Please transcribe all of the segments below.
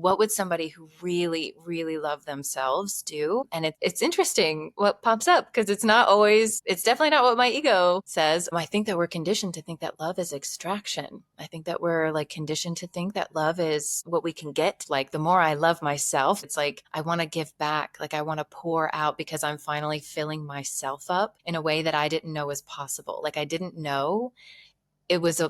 what would somebody who really, really love themselves do? And it's interesting what pops up, because it's definitely not what my ego says. I think that we're conditioned to think that love is extraction. I think that we're like conditioned to think that love is what we can get. Like the more I love myself, it's like I want to give back, like I want to pour out because I'm finally filling myself up in a way that I didn't know was possible. Like I didn't know I was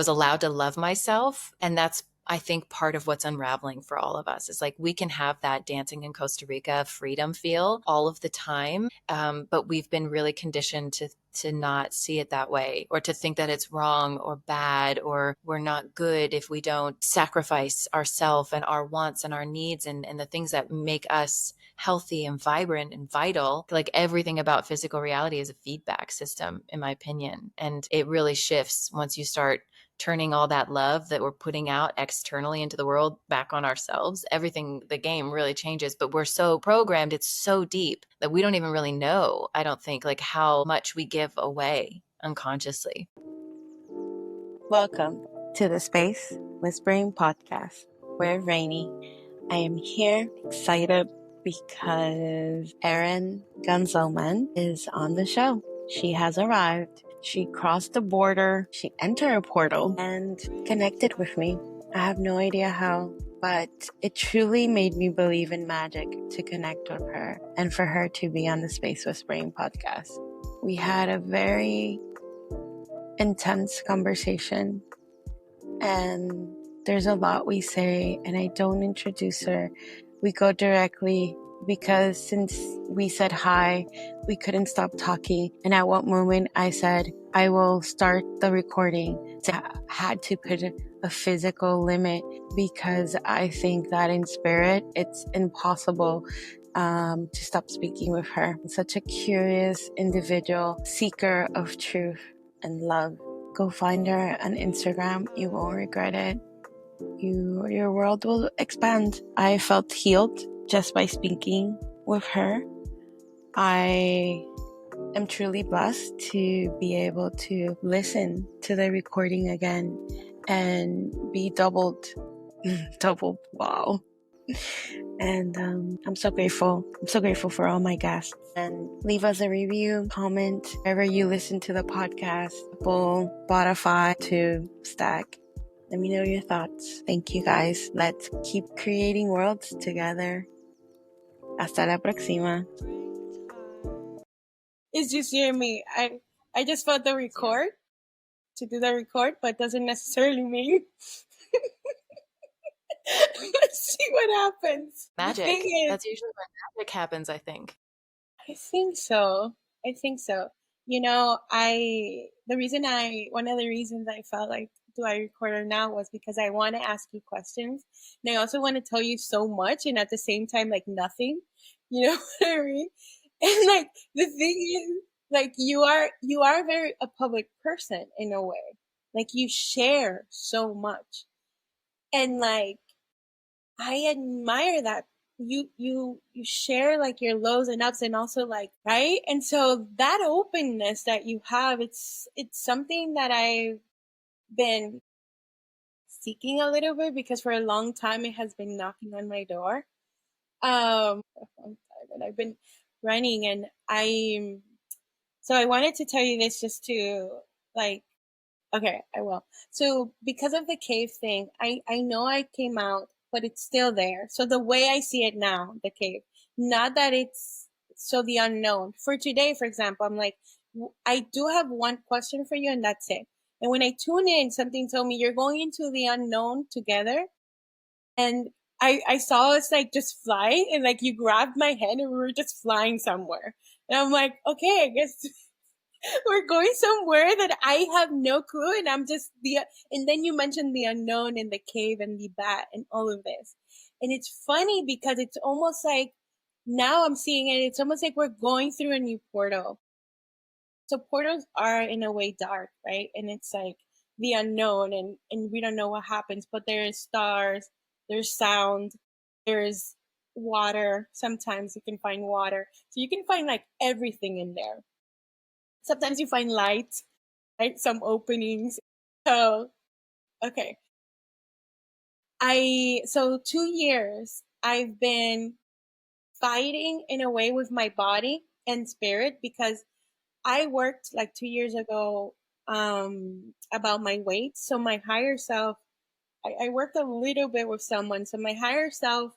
allowed to love myself. And that's, I think, part of what's unraveling for all of us is like we can have that dancing in Costa Rica freedom feel all of the time. But we've been really conditioned to not see it that way, or to think that it's wrong or bad, or we're not good if we don't sacrifice ourselves and our wants and our needs and the things that make us healthy and vibrant and vital. Like everything about physical reality is a feedback system, in my opinion. And it really shifts once you start turning all that love that we're putting out externally into the world back on ourselves. Everything, the game really changes, but we're so programmed, it's so deep that we don't even really know, I don't think, like how much we give away unconsciously. Welcome to the Space Whispering Podcast, where RHAYNI. I am here excited because Erin Gunzelman is on the show. She has arrived. She crossed the border. She entered a portal and connected with me. I have no idea how, but it truly made me believe in magic to connect with her and for her to be on the Space Whispering Podcast. We had a very intense conversation, and there's a lot we say, and I don't introduce her. We go directly because since we said hi, we couldn't stop talking. And at what moment I said, I will start the recording. So I had to put a physical limit because I think that in spirit, it's impossible to stop speaking with her. Such a curious individual, seeker of truth and love. Go find her on Instagram. You won't regret it. Your world will expand. I felt healed just by speaking with her. I am truly blessed to be able to listen to the recording again and be doubled. Wow. And I'm so grateful. I'm so grateful for all my guests. And leave us a review, comment, wherever you listen to the podcast, Apple, Spotify, to Stack. Let me know your thoughts. Thank you guys. Let's keep creating worlds together. Hasta la próxima. It's just you and me. I just felt the record to do the record, but doesn't necessarily mean. Let's see what happens. Magic. That's usually when magic happens, I think. I think so. You know, one of the reasons I felt like, do I record her now, was because I want to ask you questions. And I also want to tell you so much, and at the same time, like nothing. You know what I mean? And like, the thing is, like, you are very a public person in a way. Like, you share so much. And like, I admire that. You share like your lows and ups, and also like, right? And so that openness that you have, it's something that I've been seeking a little bit, because for a long time it has been knocking on my door. And I've been running, and so I wanted to tell you this just to like, okay, I will. So because of the cave thing, I know I came out, but it's still there. So the way I see it now, the cave, not that it's so the unknown. For today, for example, I'm like, I do have one question for you, and that's it. And when I tune in, something told me you're going into the unknown together. And I saw us like just fly, and like you grabbed my hand and we were just flying somewhere. And I'm like, okay, I guess we're going somewhere that I have no clue. And and then you mentioned the unknown and the cave and the bat and all of this. And it's funny because it's almost like, now I'm seeing it, it's almost like we're going through a new portal. So portals are in a way dark, right? And it's like the unknown, and we don't know what happens, but there's stars, there's sound, there's water. Sometimes you can find water. So you can find like everything in there. Sometimes you find light, right? Some openings. So, okay. So 2 years I've been fighting in a way with my body and spirit, because I worked like 2 years ago about my weight. So my higher self, I worked a little bit with someone. So my higher self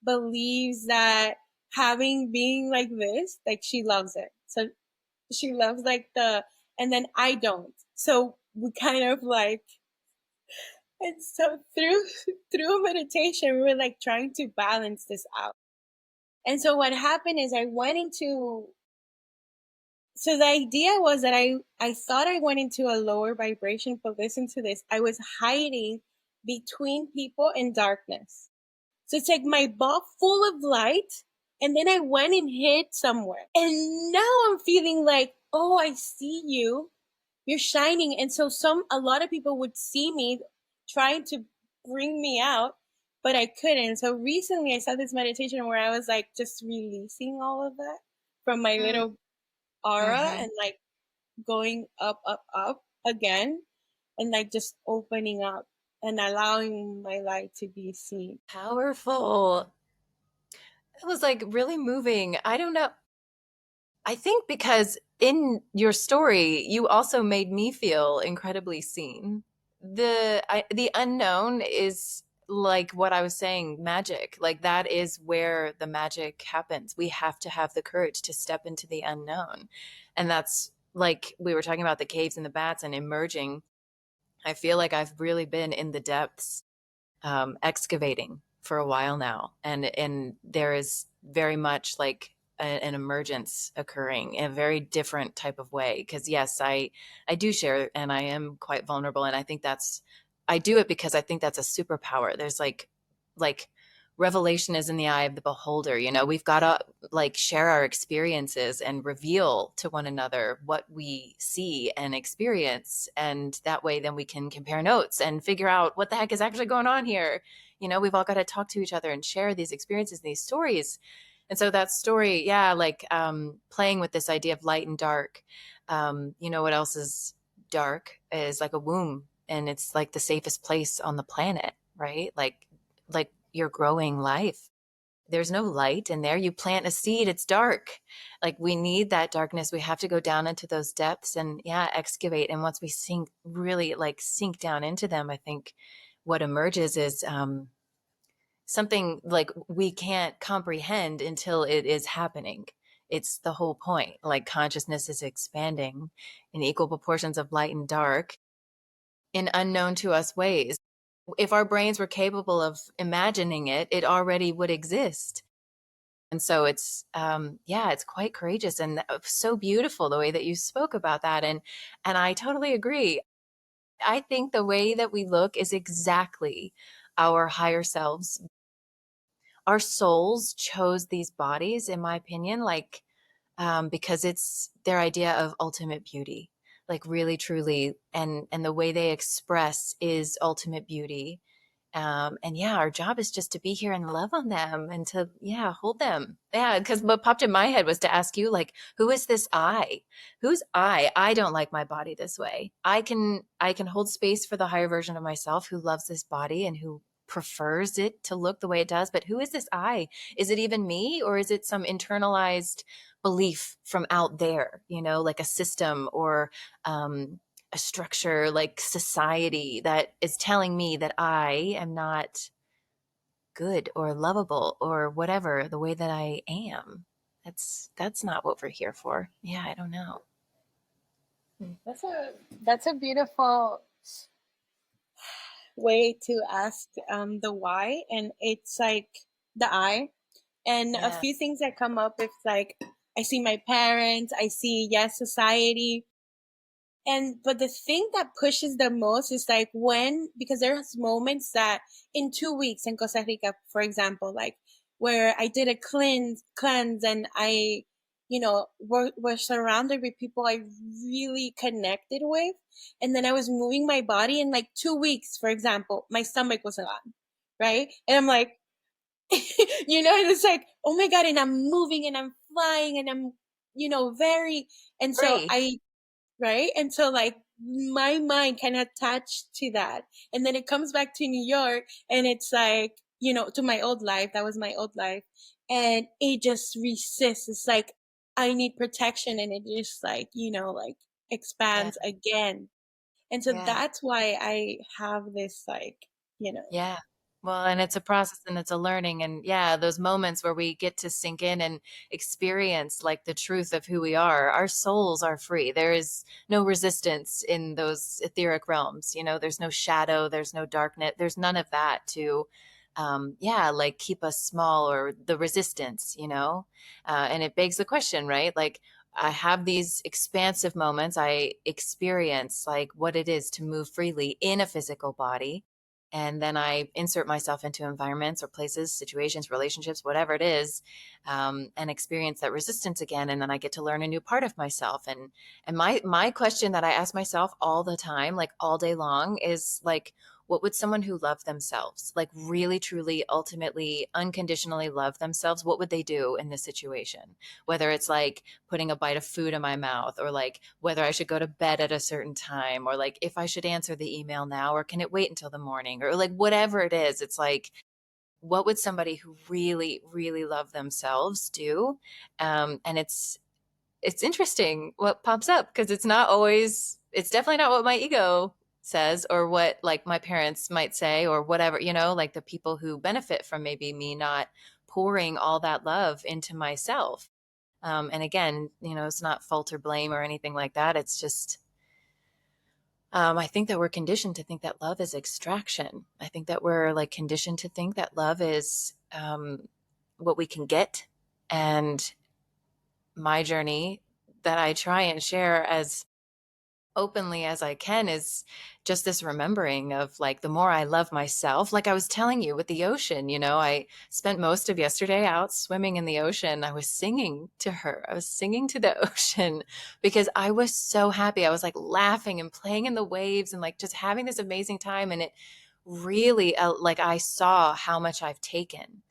believes that having being like this, like she loves it. So she loves like and then I don't. So we kind of like, and so through meditation, we're like trying to balance this out. And so what happened is I went into, so the idea was that I thought I went into a lower vibration, but listen to this. I was hiding between people in darkness. So it's like my ball full of light, and then I went and hid somewhere. And now I'm feeling like, oh, I see you. You're shining. And so a lot of people would see me trying to bring me out, but I couldn't. So recently I saw this meditation where I was like just releasing all of that from my little aura Mm-hmm. and like going up, up, up again, and like just opening up and allowing my light to be seen. Powerful. It was like really moving. I don't know. I think because in your story, you also made me feel incredibly seen. The unknown is like what I was saying, magic. Like that is where the magic happens. We have to have the courage to step into the unknown. And that's like we were talking about the caves and the bats and emerging. I feel like I've really been in the depths excavating for a while now, and there is very much like an emergence occurring in a very different type of way. Because yes, I do share, and I am quite vulnerable, and I think that's I do it because I think that's a superpower. There's like revelation is in the eye of the beholder. You know, we've got to like share our experiences and reveal to one another what we see and experience, and that way then we can compare notes and figure out what the heck is actually going on here. You know, we've all got to talk to each other and share these experiences and these stories. And so that story, yeah, like playing with this idea of light and dark. You know what else is dark is like a womb, and it's like the safest place on the planet, right? Like your growing life. There's no light in there. You plant a seed, it's dark. Like we need that darkness. We have to go down into those depths and yeah, excavate. And once we sink, really like sink down into them, I think what emerges is something like we can't comprehend until it is happening. It's the whole point. Like consciousness is expanding in equal proportions of light and dark in unknown to us ways. If our brains were capable of imagining it, it already would exist. And so it's yeah, it's quite courageous and so beautiful the way that you spoke about that. And I totally agree. I think the way that we look is exactly our higher selves. Our souls chose these bodies, in my opinion, like because it's their idea of ultimate beauty, like really truly, and the way they express is ultimate beauty. And yeah, our job is just to be here and love on them and to yeah hold them. Yeah, because what popped in my head was to ask you like, who is this I? Who's I? I don't like my body this way. I can hold space for the higher version of myself who loves this body and who prefers it to look the way it does. But who is this I? Is it even me, or is it some internalized belief from out there, you know, like a system or a structure like society that is telling me that I am not good or lovable or whatever the way that I am. That's not what we're here for. Yeah, I don't know. That's a beautiful way to ask the why, and it's like the I. And a Yeah. few things that come up, it's like I see my parents, I see yes society, and but the thing that pushes the most is like when, because there's moments that in 2 weeks in Costa Rica, for example, like where I did a cleanse and I, were surrounded with people I really connected with. And then I was moving my body in like 2 weeks, for example, my stomach wasn't on, right? And I'm like, and it's like, oh my God, and I'm moving and I'm flying and I'm, very, and so Free. I, right? And so like my mind can attach to that. And then it comes back to New York and it's like, to my old life. That was my old life. And it just resists. It's like, I need protection. And it just like, like Yeah. expands again. And so Yeah. that's why I have this like, Yeah. Well, and it's a process and it's a learning. And yeah, those moments where we get to sink in and experience like the truth of who we are, our souls are free. There is no resistance in those etheric realms. There's no shadow, there's no darkness, there's none of that to, yeah, like keep us small or the resistance, and it begs the question, right? Like, I have these expansive moments. I experience like what it is to move freely in a physical body, and then I insert myself into environments or places, situations, relationships, whatever it is, and experience that resistance again. And then I get to learn a new part of myself. And my question that I ask myself all the time, like all day long, is like, what would someone who loved themselves, like really, truly, ultimately, unconditionally love themselves, what would they do in this situation? Whether it's like putting a bite of food in my mouth, or like whether I should go to bed at a certain time, or like if I should answer the email now or can it wait until the morning, or like whatever it is, it's like, what would somebody who really, really love themselves do? And it's interesting what pops up, because it's definitely not what my ego says or what like my parents might say or whatever, like the people who benefit from maybe me not pouring all that love into myself. And again, it's not fault or blame or anything like that. It's just, I think that we're conditioned to think that love is extraction. I think that we're like conditioned to think that love is what we can get. And my journey that I try and share as openly as I can is just this remembering of like, the more I love myself, like I was telling you with the ocean, I spent most of yesterday out swimming in the ocean. I was singing to her. I was singing to the ocean because I was so happy. I was like laughing and playing in the waves and like just having this amazing time. And it really, like, I saw how much I've taken,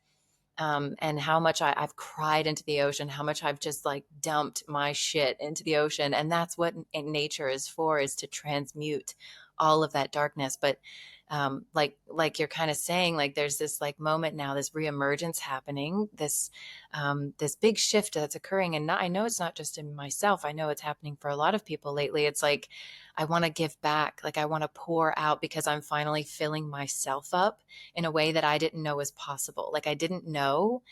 and how much I've cried into the ocean, how much I've just like dumped my shit into the ocean. And that's what nature is for, is to transmute all of that darkness. But like you're kind of saying, like there's this like moment now, this reemergence happening, this big shift that's occurring. And I know it's not just in myself. I know it's happening for a lot of people lately. It's like, I want to give back. Like I want to pour out because I'm finally filling myself up in a way that I didn't know was possible. Like I didn't know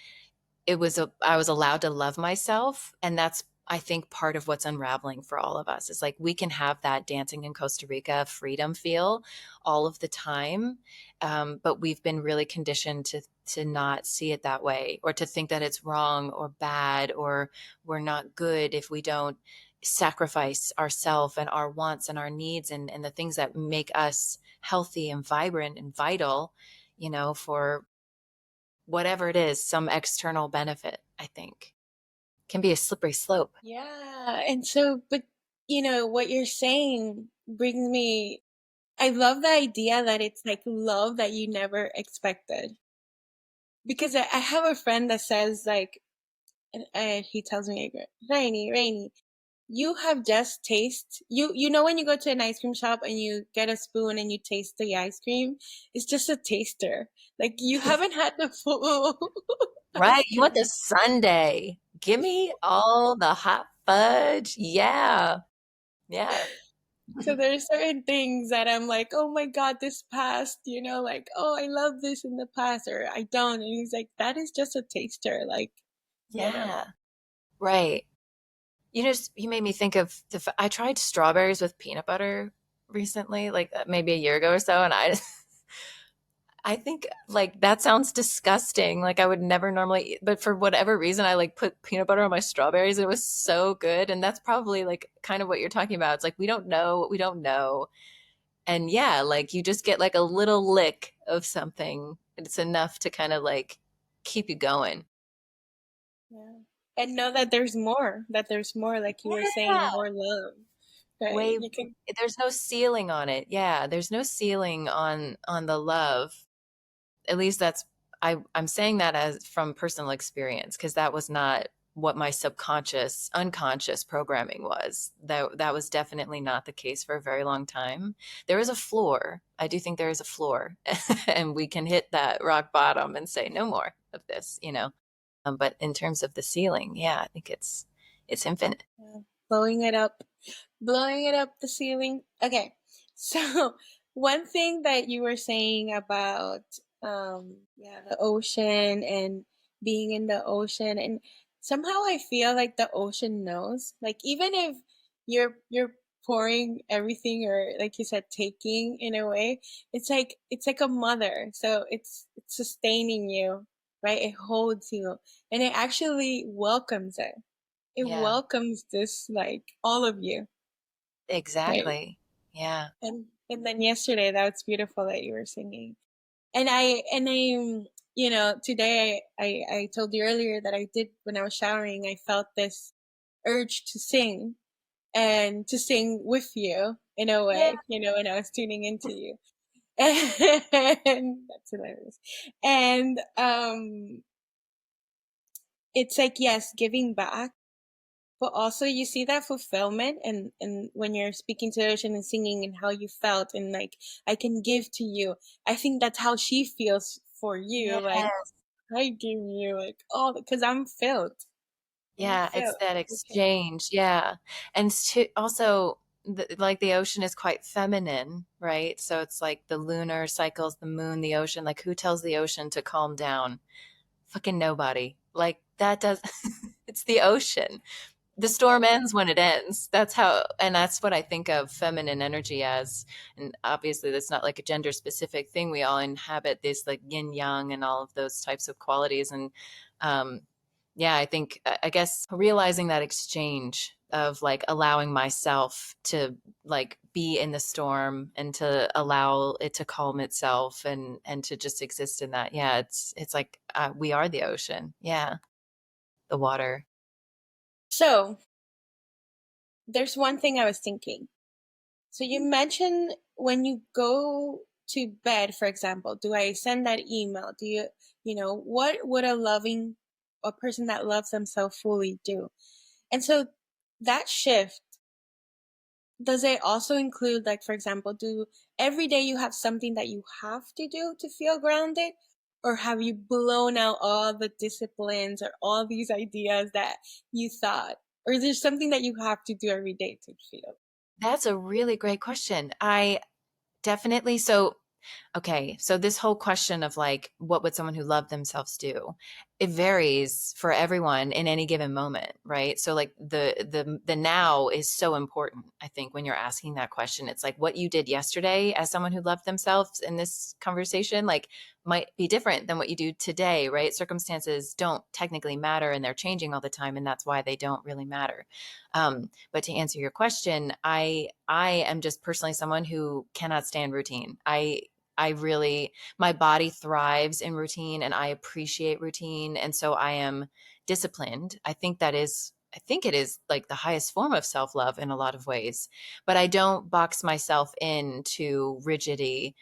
I was allowed to love myself. And that's, I think, part of what's unraveling for all of us is like, we can have that dancing in Costa Rica freedom feel all of the time. But we've been really conditioned to not see it that way, or to think that it's wrong or bad, or we're not good if we don't sacrifice ourselves and our wants and our needs, and the things that make us healthy and vibrant and vital, for whatever it is, some external benefit, I think can be a slippery slope. Yeah. And so, but what you're saying brings me, I love the idea that it's like love that you never expected. Because I have a friend that says like, he tells me, like, Rainy, you have just taste, when you go to an ice cream shop and you get a spoon and you taste the ice cream, it's just a taster. Like you haven't had the full Right. ice You want cream. the sundae. Give me all the hot fudge. Yeah. Yeah. So there's certain things that I'm like, oh my God, this past, like, oh, I love this in the past, or I don't. And he's like, that is just a taster. Like, Yeah. Right. You made me think of I tried strawberries with peanut butter recently, like maybe a year ago or so. And I think like that sounds disgusting. Like I would never normally eat, but for whatever reason, I like put peanut butter on my strawberries. It was so good. And that's probably like kind of what you're talking about. It's like, we don't know what we don't know. And yeah, like you just get like a little lick of something. It's enough to kind of like keep you going. Yeah. And know that there's more, like you were saying, Yeah. more love, right? Way, You can, there's no ceiling on it. Yeah. There's no ceiling on the love. At least that's, I'm saying that as from personal experience, because that was not what my subconscious, unconscious programming was. That was definitely not the case for a very long time. There is a floor. I do think there is a floor, and we can hit that rock bottom and say no more of this, you know. But in terms of the ceiling, yeah, I think it's infinite. Yeah. Blowing it up, blowing it up the ceiling. Okay, so one thing that you were saying about yeah, the ocean and being in the ocean, and somehow I feel like the ocean knows. Like even if you're pouring everything, or like you said, taking in a way, it's like a mother. So it's sustaining you, right? It holds you, and it actually welcomes it. It Yeah, welcomes this, like all of you, right? exactly. Yeah. And then yesterday, that was beautiful that you were singing. And I, you know, today I told you earlier that I did, when I was showering, I felt this urge to sing, and to sing with you in a Yeah. way, you know, when I was tuning into you. And that's hilarious. And it's like, yes, giving back, but also you see that fulfillment, and when you're speaking to the ocean and singing, and how you felt, and like, I can give to you. I think that's how she feels for you, like, Yes. I give you like all, because I'm filled. I'm Yeah, it's filled. that Okay. exchange. Yeah. And also, like the ocean is quite feminine, right? So it's like the lunar cycles, the moon, the ocean. Like, who tells the ocean to calm down? Fucking nobody. Like, that does, it's the ocean. The storm ends when it ends. That's how, and that's what I think of feminine energy as. And obviously, that's not like a gender specific thing. We all inhabit this like yin yang and all of those types of qualities. And um, yeah, I think, I guess realizing that exchange of like allowing myself to like be in the storm and to allow it to calm itself and to just exist in that. Yeah, it's like we are the ocean. Yeah, the water. So there's one thing I was thinking. So you mentioned when you go to bed, for example, do I send that email? Do you, you know, what would a person that loves themselves fully do? And so that shift, does it also include, like, for example, do every day you have something that you have to do to feel grounded? Or have you blown out all the disciplines or all these ideas that you thought? Or is there something that you have to do every day to feel? That's a really great question. I definitely, so okay, so this whole question of like, what would someone who loved themselves do? It varies for everyone in any given moment, right? So like the now is so important. I think when you're asking that question, it's like what you did yesterday as someone who loved themselves in this conversation, like might be different than what you do today, right? Circumstances don't technically matter, and they're changing all the time, and that's why they don't really matter. But to answer your question, I am just personally someone who cannot stand routine. I really, my body thrives in routine and I appreciate routine. And so I am disciplined. I think it is like the highest form of self love in a lot of ways. But I don't box myself into rigidity.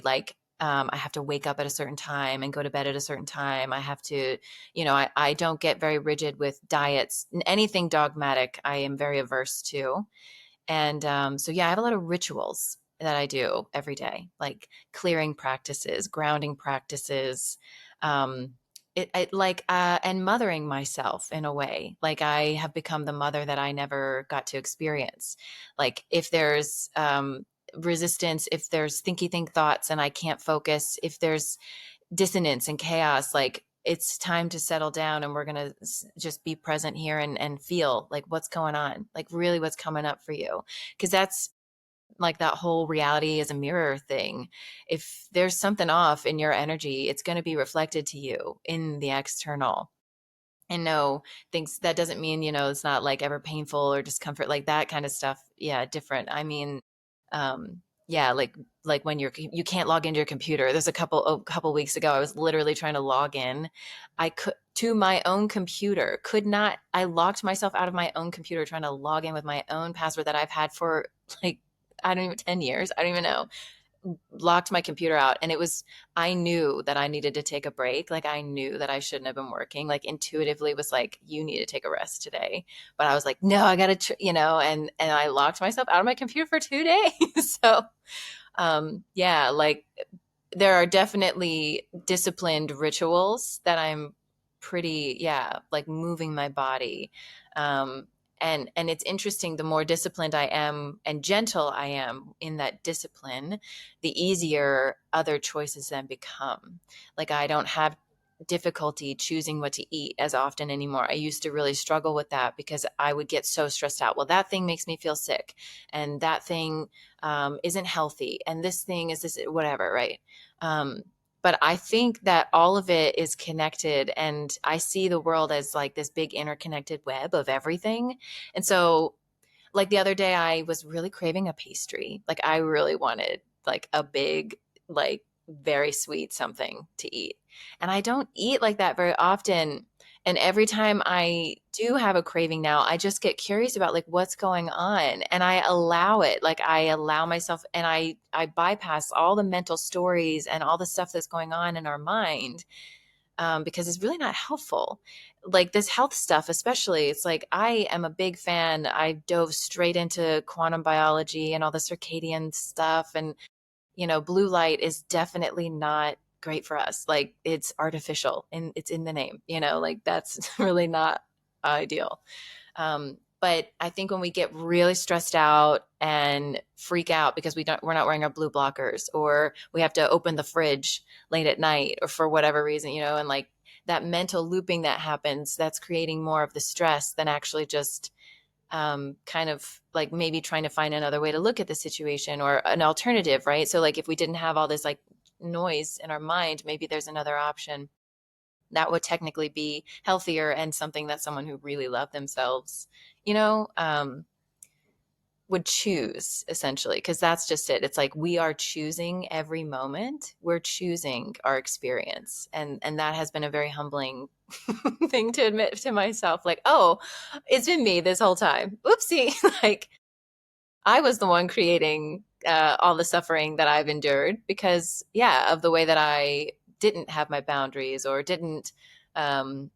Like, I have to wake up at a certain time and go to bed at a certain time. I have to, I don't get very rigid with diets. Anything dogmatic, I am very averse to. And so, yeah, I have a lot of rituals that I do every day, like clearing practices, grounding practices, um, and mothering myself in a way. Like I have become the mother that I never got to experience. Like if there's resistance, if there's thinky think thoughts and I can't focus, if there's dissonance and chaos, like it's time to settle down and we're going to just be present here and feel like what's going on, like really what's coming up for you. Because that's like that whole reality is a mirror thing. If there's something off in your energy, it's going to be reflected to you in the external. And no, things that doesn't mean, it's not like ever painful or discomfort, like that kind of stuff. Yeah, different. I mean, yeah, like when you can't log into your computer. There's a couple weeks ago, I was literally trying to log in. I could to my own computer, could not. I locked myself out of my own computer trying to log in with my own password that I've had for like I don't even 10 years. I don't even know. locked my computer out, and I knew that I needed to take a break. Like I knew that I shouldn't have been working, like intuitively was like, you need to take a rest today. But I was like, no, I gotta and I locked myself out of my computer for 2 days. So yeah, like there are definitely disciplined rituals that I'm pretty, yeah, like moving my body. Um, and it's interesting, the more disciplined I am and gentle I am in that discipline, the easier other choices then become. Like I don't have difficulty choosing what to eat as often anymore. I used to really struggle with that because I would get so stressed out. Well, that thing makes me feel sick, and that thing isn't healthy, and this thing is this, whatever, right? Um, but I think that all of it is connected, and I see the world as like this big interconnected web of everything. And so, like the other day, I was really craving a pastry. Like I really wanted like a big, like very sweet something to eat. And I don't eat like that very often. And every time I do have a craving now, I just get curious about like what's going on, and I allow it. Like I allow myself, and I bypass all the mental stories and all the stuff that's going on in our mind, because it's really not helpful. Like this health stuff, especially, it's like I am a big fan. I dove straight into quantum biology and all the circadian stuff. And, blue light is definitely not great for us. Like it's artificial and it's in the name, like that's really not ideal. But I think when we get really stressed out and freak out because we're not wearing our blue blockers, or we have to open the fridge late at night, or for whatever reason, and like that mental looping that happens, that's creating more of the stress than actually just kind of like maybe trying to find another way to look at the situation or an alternative, right? So like if we didn't have all this like noise in our mind, maybe there's another option that would technically be healthier and something that someone who really loved themselves, you know, um, would choose essentially. Because that's just it. It's like we are choosing every moment. We're choosing our experience, and that has been a very humbling thing to admit to myself. Like, oh, it's been me this whole time. Oopsie! Like I was the one creating all the suffering that I've endured because, yeah, of the way that I didn't have my boundaries or didn't um,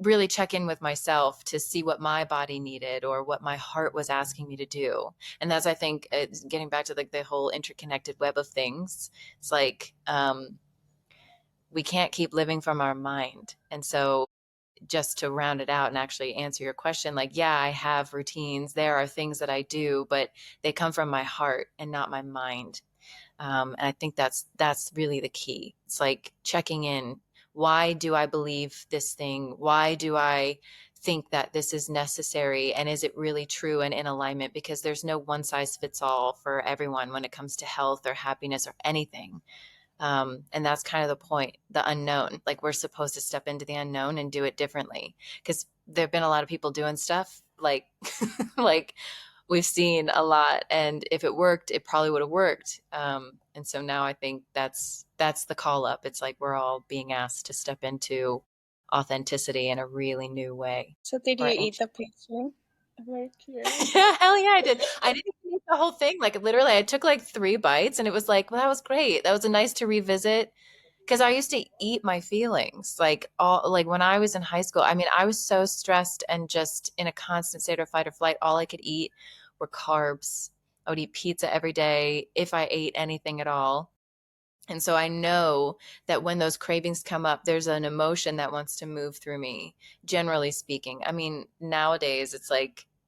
really check in with myself to see what my body needed or what my heart was asking me to do. And that's, I think, it's getting back to like the whole interconnected web of things. It's like we can't keep living from our mind. And so just to round it out and actually answer your question, like, yeah, I have routines. There are things that I do, but they come from my heart and not my mind. And I think that's really the key. It's like checking in. Why do I believe this thing? Why do I think that this is necessary? And is it really true and in alignment? Because there's no one size fits all for everyone when it comes to health or happiness or anything. And that's kind of the point, the unknown. Like we're supposed to step into the unknown and do it differently. Because there have been a lot of people doing stuff like like we've seen a lot. And if it worked, it probably would have worked. And so now I think that's the call up. It's like we're all being asked to step into authenticity in a really new way. So did you Or eat the pastry? I'm very curious. yeah, hell yeah, I did. I didn't even eat the whole thing. Like literally, I took like 3 bites, and it was like, well, that was great. That was a nice to revisit because I used to eat my feelings like all like when I was in high school. I mean, I was so stressed and just in a constant state of fight or flight. All I could eat were carbs. I would eat pizza every day if I ate anything at all. And so I know that when those cravings come up, there's an emotion that wants to move through me, generally speaking. I mean, nowadays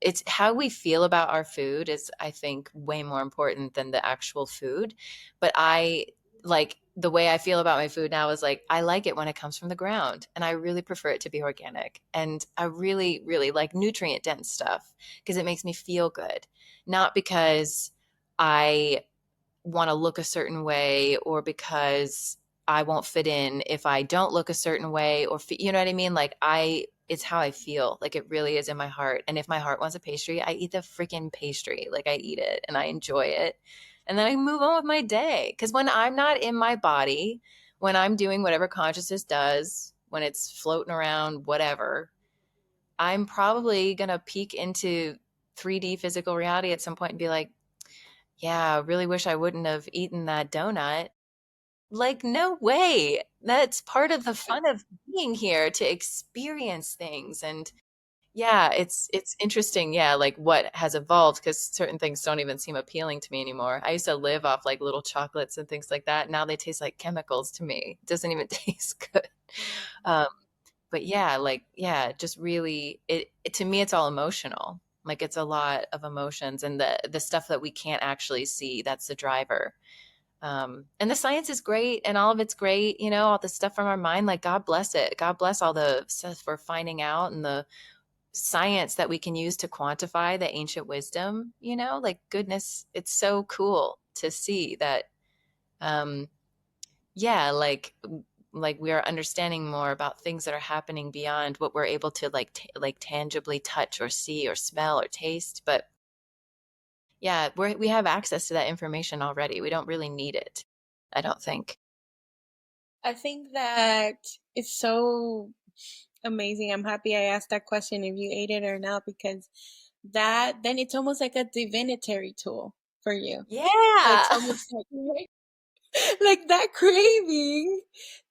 it's how we feel about our food is, I think, way more important than the actual food. But I like the way I feel about my food now is like, I like it when it comes from the ground, and I really prefer it to be organic. And I really, really like nutrient dense stuff because it makes me feel good, not because I want to look a certain way or because I won't fit in if I don't look a certain way or you know what I mean? Like it's how I feel. Like it really is in my heart. And if my heart wants a pastry, I eat the freaking pastry. Like I eat it and I enjoy it. And then I move on with my day. Cause when I'm not in my body, when I'm doing whatever consciousness does, when it's floating around, whatever, I'm probably going to peek into 3D physical reality at some point and be like, Yeah, really wish I wouldn't have eaten that donut. Like, no way. That's part of the fun of being here, to experience things. And yeah, it's interesting, yeah, like what has evolved, because certain things don't even seem appealing to me anymore. I used to live off like little chocolates and things like that. Now they taste like chemicals to me. It doesn't even taste good. Um, but yeah, like yeah, just really to me it's all emotional. Like it's a lot of emotions, and the stuff that we can't actually see, that's the driver. And the science is great and all of it's great, you know, all the stuff from our mind, like God bless it. God bless all the stuff we're finding out, and the science that we can use to quantify the ancient wisdom, you know, like goodness, it's so cool to see that um yeah, like we are understanding more about things that are happening beyond what we're able to like like tangibly touch or see or smell or taste. But yeah, we have access to that information already. We don't really need it, I don't think. I think that it's so amazing. I'm happy I asked that question if you ate it or not, because that then it's almost like a divinatory tool for you. So Yeah. it's almost like like that craving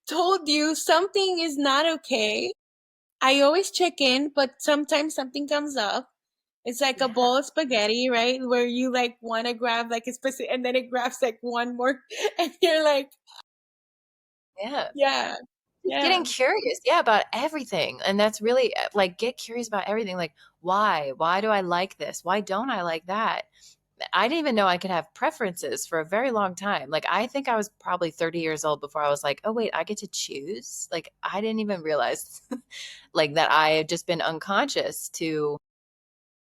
told you something is not okay. I always check in, but sometimes something comes up. It's like a Yeah. bowl of spaghetti, right? Where you like want to grab like a specific, and then it grabs like one more, and you're like, Yeah. yeah, Just yeah, getting curious, yeah, about everything. And that's really like, get curious about everything. Like, why? Why do I like this? Why don't I like that? I didn't even know I could have preferences for a very long time. Like, I think I was probably 30 years old before I was like, oh, wait, I get to choose. Like, I didn't even realize like that I had just been unconscious to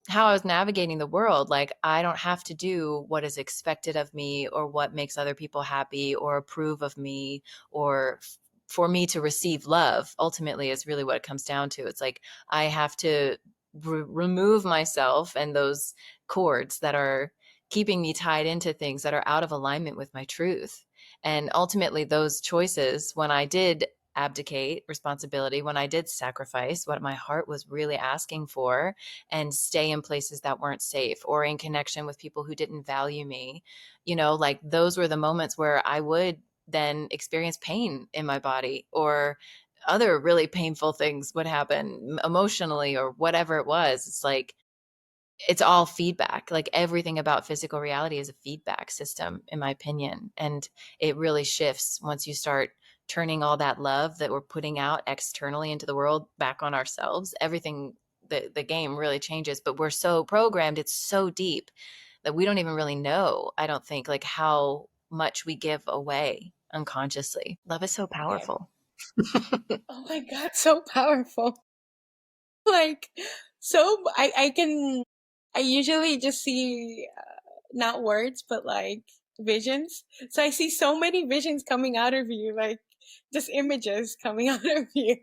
how I was navigating the world. Like, I don't have to do what is expected of me or what makes other people happy or approve of me, or for me to receive love, ultimately, is really what it comes down to. It's like I have to remove myself and those cords that are keeping me tied into things that are out of alignment with my truth. And ultimately, those choices, when I did abdicate responsibility, when I did sacrifice what my heart was really asking for, and stay in places that weren't safe or in connection with people who didn't value me, you know, like those were the moments where I would then experience pain in my body, or other really painful things would happen emotionally or whatever it was. It's like it's all feedback. Like everything about physical reality is a feedback system, in my opinion. And it really shifts once you start turning all that love that we're putting out externally into the world back on ourselves. Everything, the game really changes. But we're so programmed, it's so deep that we don't even really know, I don't think, like how much we give away unconsciously. Love is so yeah. powerful. Oh my God, so powerful. Like, so I can, I usually just see not words, but like visions. So I see so many visions coming out of you, like just images coming out of you.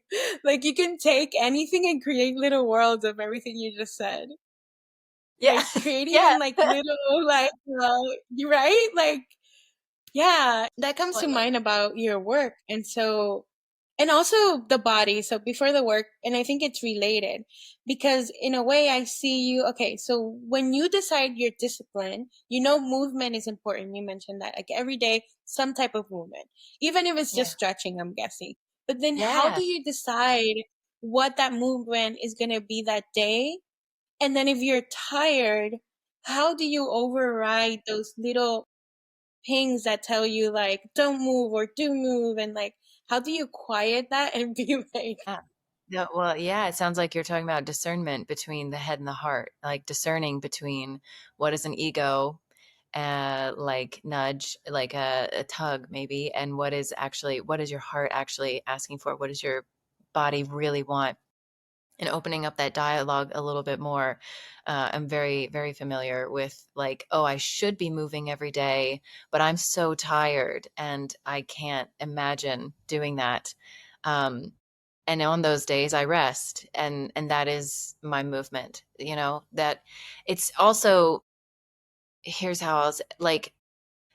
Like you can take anything and create little worlds of everything you just said. Yeah. Like create Yeah. even like little like you right? Like yeah, that comes to Completely. mind about your work. And so, and also the body. So before the work, and I think it's related because in a way I see you. Okay. So when you decide your discipline, you know, movement is important. You mentioned that like every day, some type of movement, even if it's just Yeah. stretching, I'm guessing. But then how Yeah. do you decide what that movement is going to be that day? And then if you're tired, how do you override those little pings that tell you like don't move or do move, and like how do you quiet that and be like Yeah. Yeah, well, yeah, it sounds like you're talking about discernment between the head and the heart, like discerning between what is an ego, like nudge, like a tug maybe, and what is actually, what is your heart actually asking for? What does your body really want? And opening up that dialogue a little bit more. I'm very, very familiar with like, oh, I should be moving every day, but I'm so tired and I can't imagine doing that. Um, and on those days I rest, and that is my movement, you know. That it's also, here's how I was like,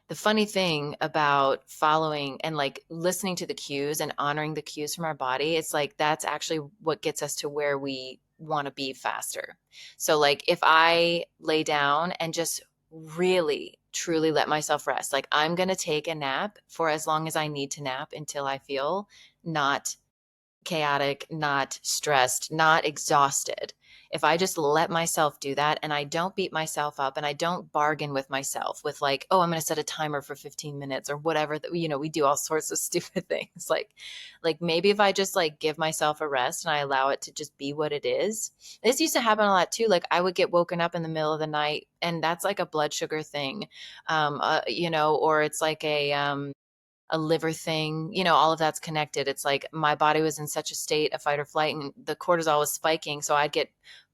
the funny thing about following and like listening to the cues and honoring the cues from our body, it's like that's actually what gets us to where we want to be faster. So like if I lay down and just really truly let myself rest. Like I'm going to take a nap for as long as I need to nap until I feel not chaotic, not stressed, not exhausted. If I just let myself do that and I don't beat myself up and I don't bargain with myself with like, oh, I'm going to set a timer for 15 minutes or whatever that, we do all sorts of stupid things. Like maybe if I just like give myself a rest and I allow it to just be what it is. This used to happen a lot too. Like I would get woken up in the middle of the night and that's like a blood sugar thing. Or it's like a liver thing, all of that's connected. It's like my body was in such a state of fight or flight and the cortisol was spiking. So I'd get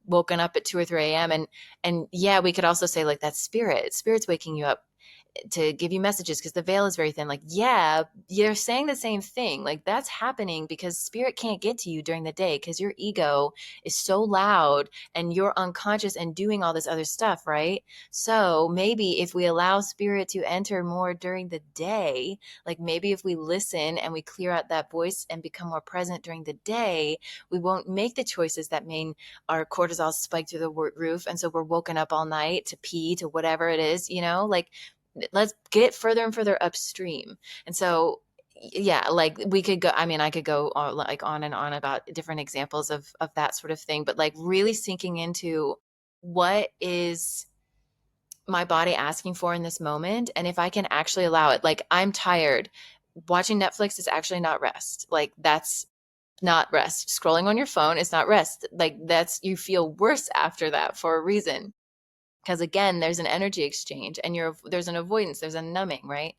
woken up at 2 or 3 a.m. And yeah, we could also say like that's spirit's waking you up to give you messages because the veil is very thin. Like, yeah, you're saying the same thing. Like that's happening because spirit can't get to you during the day because your ego is so loud and you're unconscious and doing all this other stuff, right? So maybe if we allow spirit to enter more during the day, like maybe if we listen and we clear out that voice and become more present during the day, we won't make the choices that mean our cortisol spike through the roof. And so we're woken up all night to pee to whatever it is, like let's get further and further upstream. And so yeah, like we could go, I mean, I could go like on and on about different examples of that sort of thing, but like really sinking into what is my body asking for in this moment, and if I can actually allow it. Like I'm tired, watching Netflix is actually not rest. Like that's not rest. Scrolling on your phone is not rest. Like that's, you feel worse after that for a reason, because again there's an energy exchange and there's an avoidance, there's a numbing, right?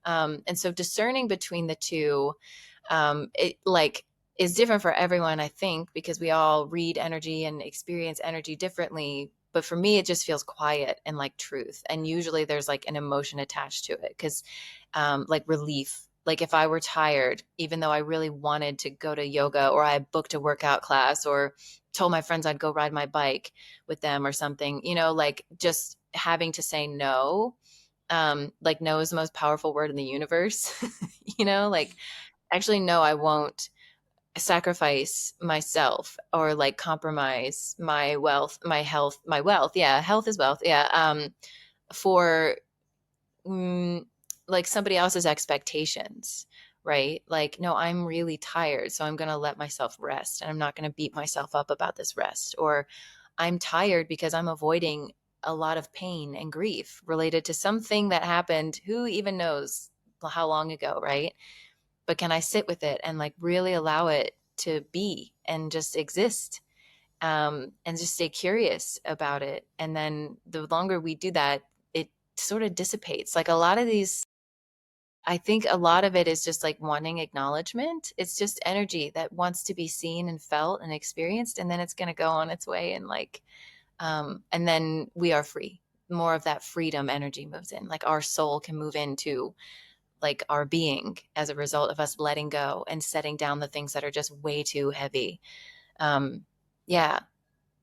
And so discerning between the two, it like is different for everyone, I think, because we all read energy and experience energy differently. But for me, it just feels quiet and like truth. And usually there's like an emotion attached to it because like relief. Like if I were tired, even though I really wanted to go to yoga or I booked a workout class or told my friends I'd go ride my bike with them or something, like just having to say no. Like no is the most powerful word in the universe. Like actually no, I won't sacrifice myself or like compromise my wealth, my health, my wealth. Yeah, health is wealth. Yeah. For mm, like somebody else's expectations, right? Like, no, I'm really tired, so I'm going to let myself rest and I'm not going to beat myself up about this rest. Or I'm tired because I'm avoiding a lot of pain and grief related to something that happened, who even knows how long ago, right? But can I sit with it and like really allow it to be and just exist, and just stay curious about it? And then the longer we do that, it sort of dissipates. Like a lot of these, I think a lot of it is just like wanting acknowledgement. It's just energy that wants to be seen and felt and experienced, and then it's going to go on its way. And like, and then we are free. More of that freedom energy moves in. Like our soul can move into like our being as a result of us letting go and setting down the things that are just way too heavy. Yeah.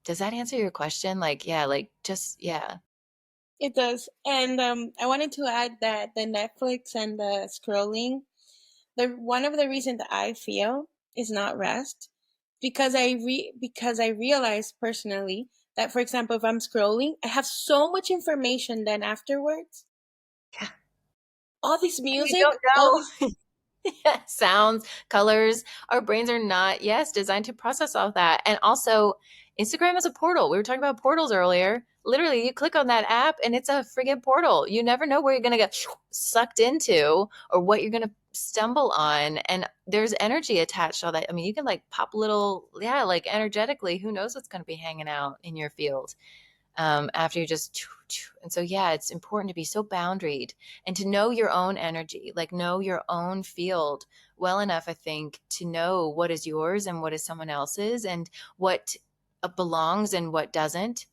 Does that answer your question? Like, yeah, like just, yeah. It does. And I wanted to add that the Netflix and the scrolling, the one of the reasons that I feel is not rest, because I realize personally that, for example, if I'm scrolling, I have so much information then afterwards. Yeah. All this You music, don't all know. this. Yeah, sounds, colors. Our brains are not, yes, designed to process all that. And also, Instagram is a portal. We were talking about portals earlier. Literally, you click on that app and it's a friggin' portal. You never know where you're going to get sucked into or what you're going to stumble on. And there's energy attached to all that. I mean, you can like pop little, yeah, like energetically, who knows what's going to be hanging out in your field after you just. And so yeah, it's important to be so boundaried and to know your own energy, like know your own field well enough, I think, to know what is yours and what is someone else's and what belongs and what doesn't.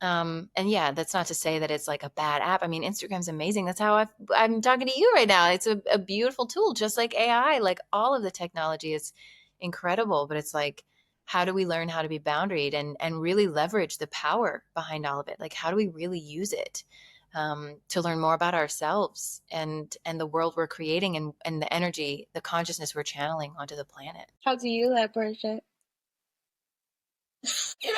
And yeah, that's not to say that it's like a bad app. I mean, Instagram's amazing. That's how I'm talking to you right now. It's a beautiful tool, just like AI. Like all of the technology is incredible, but it's like, how do we learn how to be boundaried and really leverage the power behind all of it? Like, how do we really use it to learn more about ourselves and the world we're creating and the energy, the consciousness we're channeling onto the planet? How do you leverage it? You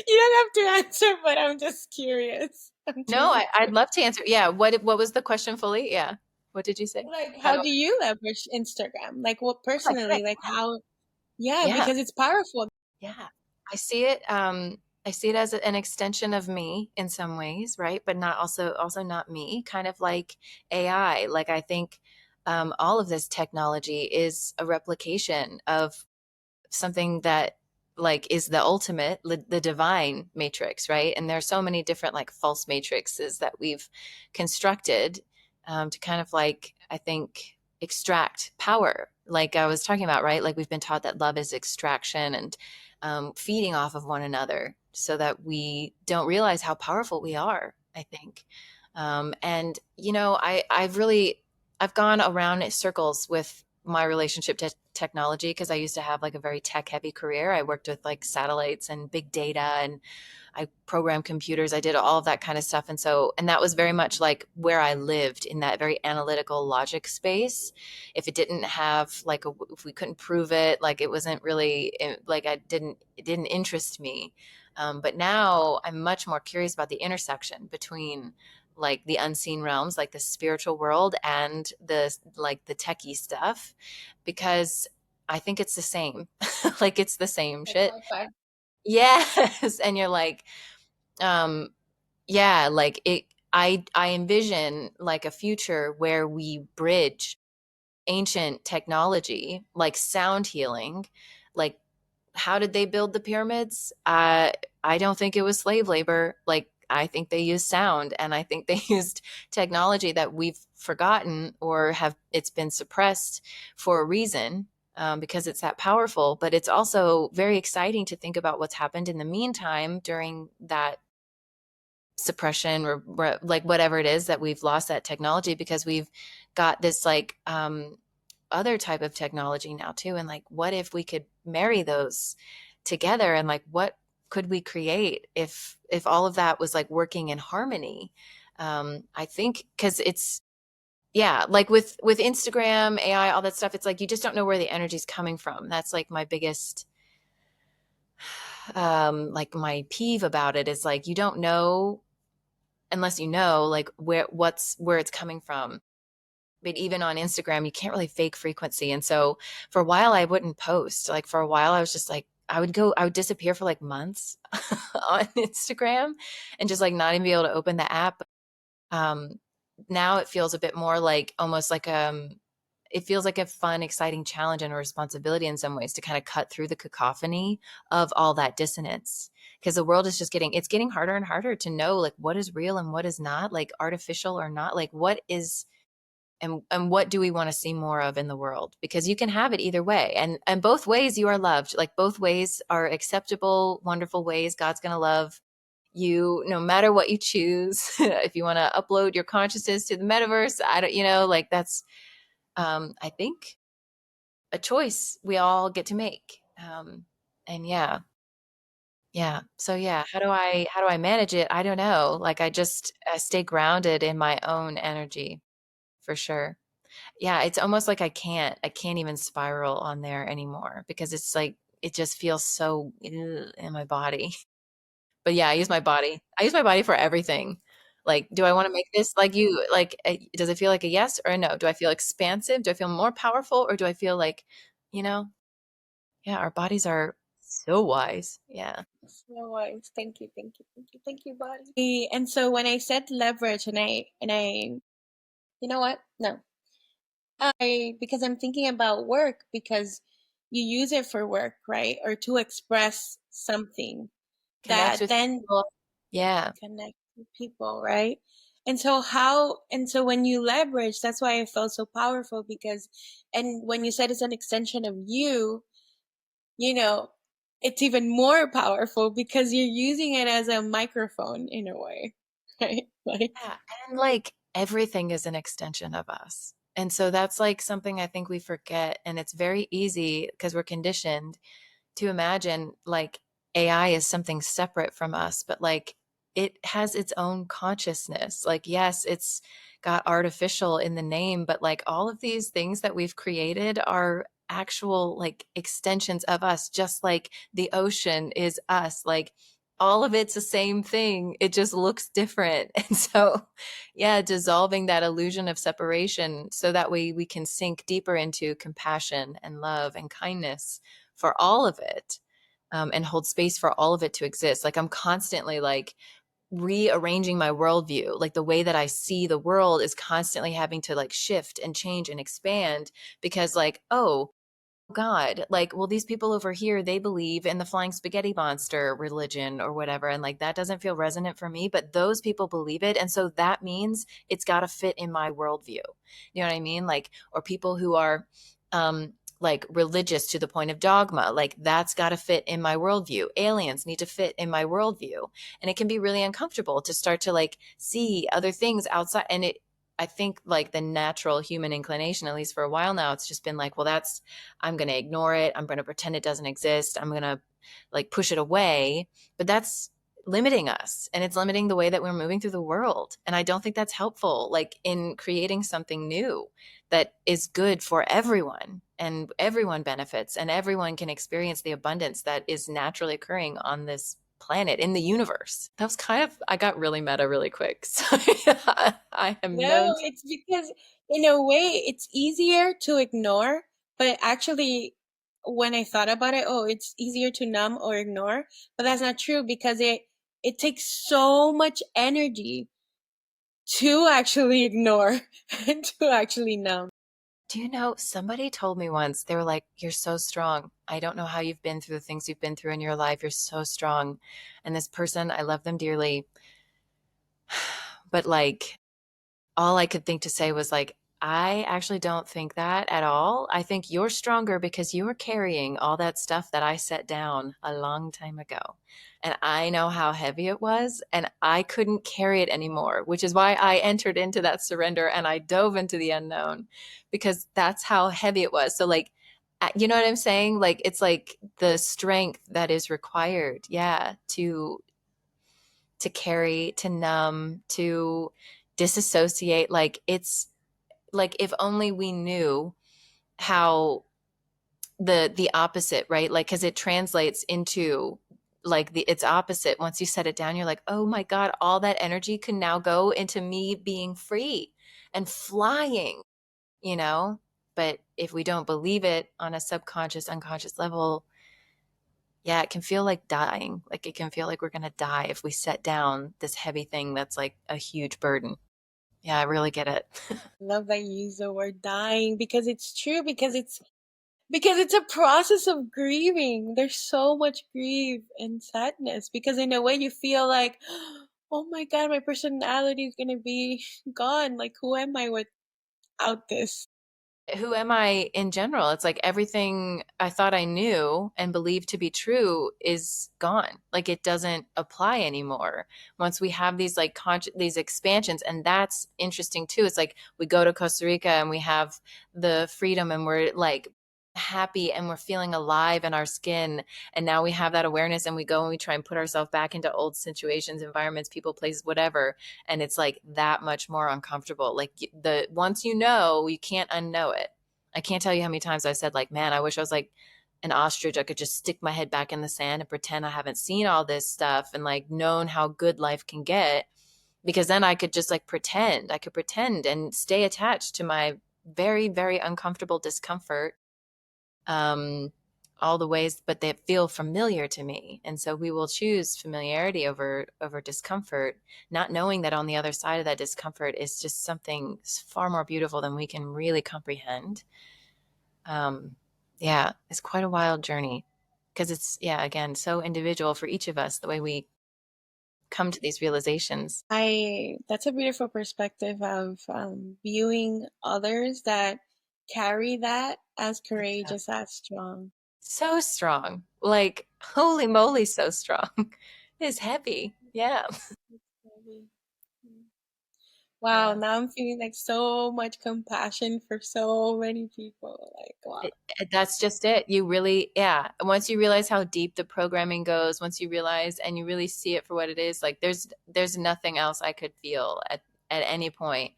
don't have to answer, but I'm just curious. I'm No, teasing. I'd love to answer. Yeah. What was the question fully? Yeah. What did you say? Like, How how do do you leverage Instagram? Like, what Oh my personally? goodness. Like, how? Yeah, Yeah. because it's powerful. Yeah. I see it I see it as an extension of me in some ways, right? But not also not me, kind of like AI. Like I think all of this technology is a replication of something that like is the ultimate, the divine matrix, right? And there's so many different like false matrices that we've constructed to kind of like I think extract power, like I was talking about, right? Like we've been taught that love is extraction and feeding off of one another so that we don't realize how powerful we are, I think. And you know, I've gone around in circles with my relationship to technology because I used to have like a very tech heavy career. I worked with like satellites and big data and I programmed computers. I did all of that kind of stuff. And that was very much like where I lived in that very analytical logic space. If it didn't have like, if we couldn't prove it, like it wasn't really like it didn't interest me. But now I'm much more curious about the intersection between like the unseen realms, like the spiritual world and the like the techie stuff, because I think it's the same. Like it's the same Like shit. Wi-Fi. Yes. And you're like, um, yeah, like I envision like a future where we bridge ancient technology, like sound healing, like how did they build the pyramids? I don't think it was slave labor. Like I think they used sound and I think they used technology that we've forgotten or have it's been suppressed for a reason. Because it's that powerful, but it's also very exciting to think about what's happened in the meantime during that suppression or like whatever it is that we've lost that technology because we've got this like other type of technology now too, and like what if we could marry those together and like what could we create if all of that was like working in harmony. I think because it's yeah, like with Instagram, AI, all that stuff, it's like you just don't know where the energy's coming from. That's like my biggest like my peeve about it is like you don't know unless you know like where it's coming from. But even on Instagram, you can't really fake frequency. And so for a while I wouldn't post. Like for a while I was just like I would disappear for like months on Instagram and just like not even be able to open the app. Um Now it feels a bit more like almost like it feels like a fun, exciting challenge and a responsibility in some ways to kind of cut through the cacophony of all that dissonance. Because the world is just it's getting harder and harder to know like what is real and what is not, like artificial or not, like what is and what do we want to see more of in the world, because you can have it either way, and both ways you are loved, like both ways are acceptable, wonderful ways God's going to love you no matter what you choose. If you want to upload your consciousness to the metaverse, I don't, you know, like that's I think a choice we all get to make. And yeah, yeah. So yeah, how do I manage it? I don't know. Like I just stay grounded in my own energy for sure. Yeah, it's almost like I can't even spiral on there anymore because it's like it just feels so in my body. But yeah, I use my body. I use my body for everything. Like, do I want to make this like you? Like, does it feel like a yes or a no? Do I feel expansive? Do I feel more powerful? Or do I feel like, you know, yeah, our bodies are so wise. Yeah. No worries. Thank you, thank you, thank you, thank you, body. And so when I said leverage, you know what? No, I because I'm thinking about work because you use it for work, right? Or to express something Connect that with then people. Yeah. connect with people, right? And so when you leverage, that's why it felt so powerful because, and when you said it's an extension of you know, it's even more powerful because you're using it as a microphone in a way, right? Like, Yeah. And like everything is an extension of us. And so that's like something I think we forget. And it's very easy because we're conditioned to imagine like AI is something separate from us, but like it has its own consciousness. Like, yes, it's got artificial in the name, but like all of these things that we've created are actual like extensions of us, just like the ocean is us. Like all of it's the same thing. It just looks different. And so, yeah, dissolving that illusion of separation so that way we can sink deeper into compassion and love and kindness for all of it, and hold space for all of it to exist. Like I'm constantly like rearranging my worldview. Like the way that I see the world is constantly having to like shift and change and expand because, like, oh, God, like, well, these people over here, they believe in the flying spaghetti monster religion or whatever. And like, that doesn't feel resonant for me, but those people believe it. And so that means it's got to fit in my worldview. You know what I mean? Like, or people who are, like religious to the point of dogma, like that's got to fit in my worldview. Aliens need to fit in my worldview. And it can be really uncomfortable to start to like see other things outside. And I think like the natural human inclination, at least for a while now, it's just been like, well, that's, I'm going to ignore it. I'm going to pretend it doesn't exist. I'm going to like push it away. But that's limiting us and it's limiting the way that we're moving through the world. And I don't think that's helpful, like in creating something new that is good for everyone and everyone benefits and everyone can experience the abundance that is naturally occurring on this planet in the universe. That was kind of, I got really meta really quick. So I am known. No, it's because in a way it's easier to ignore, but actually when I thought about it, oh, it's easier to numb or ignore, but that's not true because it takes so much energy to actually ignore and to actually numb. Do you know, somebody told me once, they were like, you're so strong. I don't know how you've been through the things you've been through in your life. You're so strong. And this person, I love them dearly. But like, all I could think to say was like, I actually don't think that at all. I think you're stronger because you were carrying all that stuff that I set down a long time ago. And I know how heavy it was, and I couldn't carry it anymore, which is why I entered into that surrender and I dove into the unknown because that's how heavy it was. So, like, you know what I'm saying? Like, it's like the strength that is required, yeah, to carry, to numb, to disassociate. Like it's like if only we knew how the opposite, right? Like cuz it translates into like the its opposite. Once you set it down, you're like, "Oh my God, all that energy can now go into me being free and flying," you know? But if we don't believe it on a subconscious, unconscious level, yeah, it can feel like dying. Like it can feel like we're going to die if we set down this heavy thing that's like a huge burden. Yeah, I really get it. Love that you use the word dying because it's true because it's a process of grieving. There's so much grief and sadness because in a way you feel like, oh my God, my personality is gonna be gone. Like who am I without this? Who am I in general? It's like everything I thought I knew and believed to be true is gone. Like it doesn't apply anymore. Once we have these like these expansions, and that's interesting too. It's like we go to Costa Rica and we have the freedom and we're like happy and we're feeling alive in our skin, and now we have that awareness and we go and we try and put ourselves back into old situations, environments, people, places, whatever, and it's like that much more uncomfortable. Like the once you know, you can't unknow it. I can't tell you how many times I said like, man, I wish I was like an ostrich. I could just stick my head back in the sand and pretend I haven't seen all this stuff and like known how good life can get, because then I could just like pretend. I could pretend and stay attached to my very, very uncomfortable discomfort, um, all the ways, but they feel familiar to me. And so we will choose familiarity over discomfort, not knowing that on the other side of that discomfort is just something far more beautiful than we can really comprehend. Um, yeah, it's quite a wild journey because it's, yeah, again, so individual for each of us, the way we come to these realizations. I That's a beautiful perspective of viewing others that carry that as Yeah. courageous, as strong. So strong, like holy moly, so strong. It's heavy. Yeah. Maybe. Wow, Yeah. now I'm feeling like so much compassion for so many people. Like, wow. That's just it. You really, yeah. Once you realize how deep the programming goes, once you realize and you really see it for what it is, like there's nothing else I could feel at any point.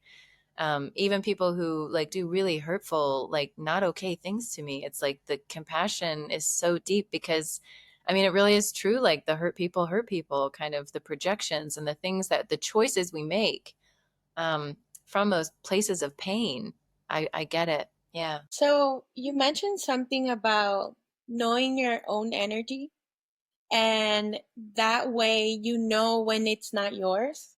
Even people who like do really hurtful, like not okay things to me. It's like the compassion is so deep because I mean, it really is true. Like the hurt people, kind of the projections and the things that the choices we make um, from those places of pain. I get it. Yeah. So you mentioned something about knowing your own energy, and that way you know when it's not yours.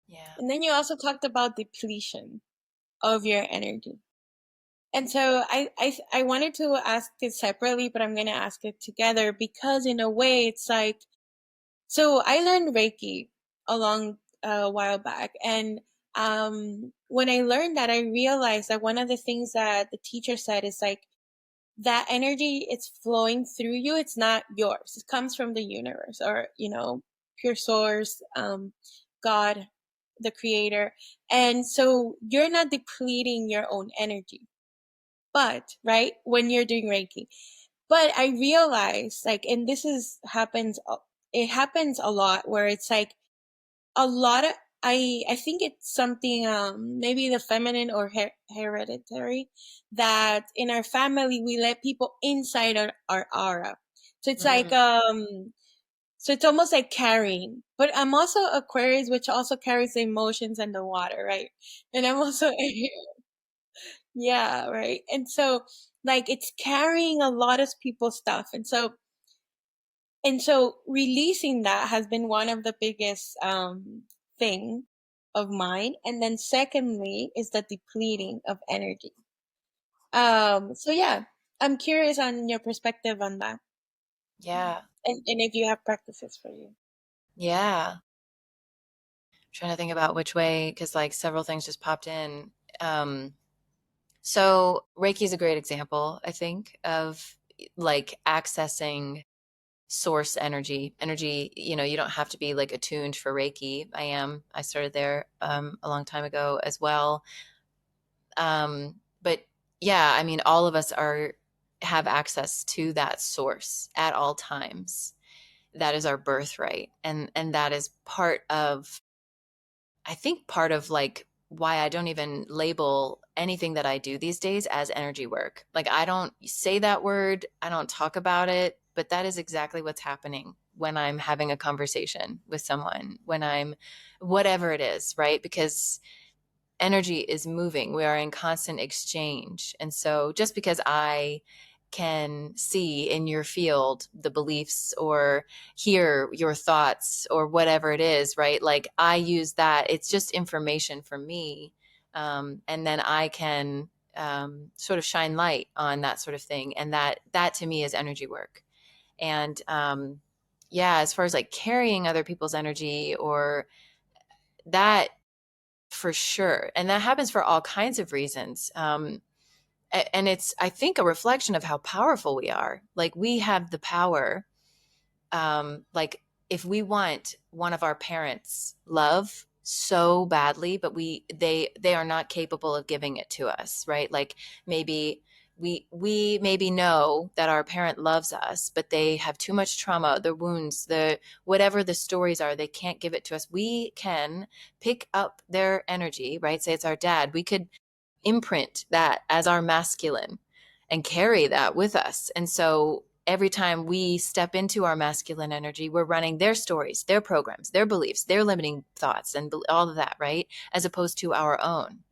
Yeah. And then you also talked about depletion of your energy. And so I wanted to ask it separately, but I'm going to ask it together because in a way it's like, so I learned Reiki a while back. And when I learned that, I realized that one of the things that the teacher said is like, that energy, it's flowing through you. It's not yours. It comes from the universe or, pure source, God, the creator. And so you're not depleting your own energy, but right when you're doing Reiki. But I realized like, and it happens a lot where it's like a lot of, I think it's something maybe the feminine or hereditary, that in our family we let people inside our aura. So it's like Mm, so it's almost like carrying. But I'm also Aquarius, which also carries the emotions and the water, right? And I'm also yeah, right. And so like it's carrying a lot of people's stuff. And so releasing that has been one of the biggest thing of mine. And then secondly is the depleting of energy. So yeah, I'm curious on your perspective on that. yeah. And if you have practices for you. Yeah. Trying to think about which way, because like several things just popped in. Um, so Reiki is a great example, I think, of like accessing source energy. You don't have to be like attuned for Reiki. I started there a long time ago as well. But yeah, I mean, all of us are have access to that source at all times. That is our birthright, and that is part of, I think, part of like why I don't even label anything that I do these days as energy work. Like I don't say that word, I don't talk about it, but that is exactly what's happening when I'm having a conversation with someone, when I'm whatever it is, right? Because energy is moving. We are in constant exchange. And so just because I can see in your field the beliefs or hear your thoughts or whatever it is, right? Like I use that. It's just information for me. And then I can sort of shine light on that sort of thing. And that to me is energy work. And yeah, as far as like carrying other people's energy or that, for sure. And that happens for all kinds of reasons. And it's, I think, a reflection of how powerful we are. Like we have the power. Like if we want one of our parents' love so badly, but they are not capable of giving it to us, right? Like maybe we maybe know that our parent loves us, but they have too much trauma, the wounds, the whatever the stories are, they can't give it to us. We can pick up their energy, right? Say it's our dad. We could imprint that as our masculine and carry that with us. And so every time we step into our masculine energy, we're running their stories, their programs, their beliefs, their limiting thoughts, and all of that, right? As opposed to our own.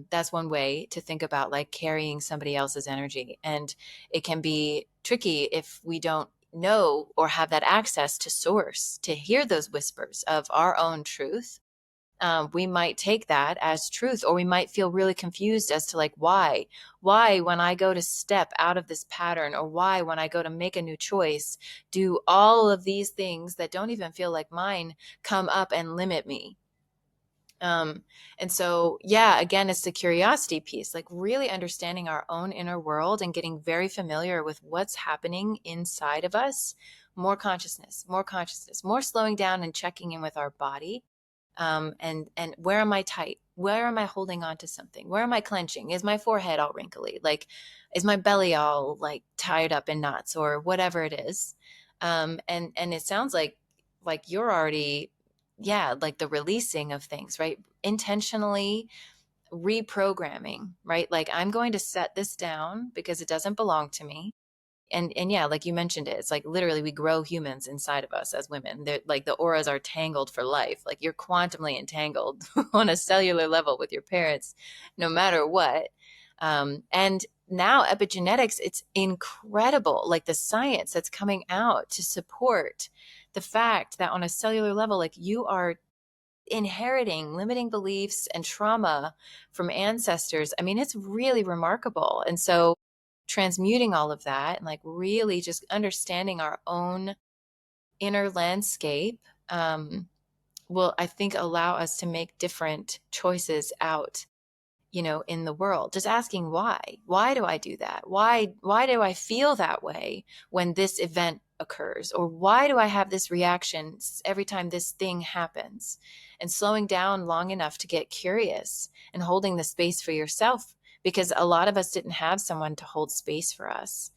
That's one way to think about like carrying somebody else's energy. And it can be tricky if we don't know or have that access to source to hear those whispers of our own truth. We might take that as truth, or we might feel really confused as to like why when I go to step out of this pattern, or why when I go to make a new choice, do all of these things that don't even feel like mine come up and limit me. um and so yeah, again, it's the curiosity piece, like really understanding our own inner world and getting very familiar with what's happening inside of us. More consciousness, more slowing down and checking in with our body. And where am I tight? Where am I holding on to something? Where am I clenching? Is my forehead all wrinkly? Like, is my belly all like tied up in knots or whatever it is? And it sounds like you're already, yeah, like the releasing of things, right? Intentionally reprogramming, right? Like I'm going to set this down because it doesn't belong to me. And yeah, like you mentioned it, it's like literally we grow humans inside of us as women. They're like the auras are tangled for life. Like you're quantumly entangled on a cellular level with your parents, no matter what. And now epigenetics, it's incredible, like the science that's coming out to support the fact that on a cellular level, like you are inheriting limiting beliefs and trauma from ancestors. I mean, it's really remarkable. And so transmuting all of that and like really just understanding our own inner landscape will, I think, allow us to make different choices out, in the world. Just asking why do I do that? Why do I feel that way when this event occurs? Or why do I have this reaction every time this thing happens? And slowing down long enough to get curious and holding the space for yourself, because a lot of us didn't have someone to hold space for us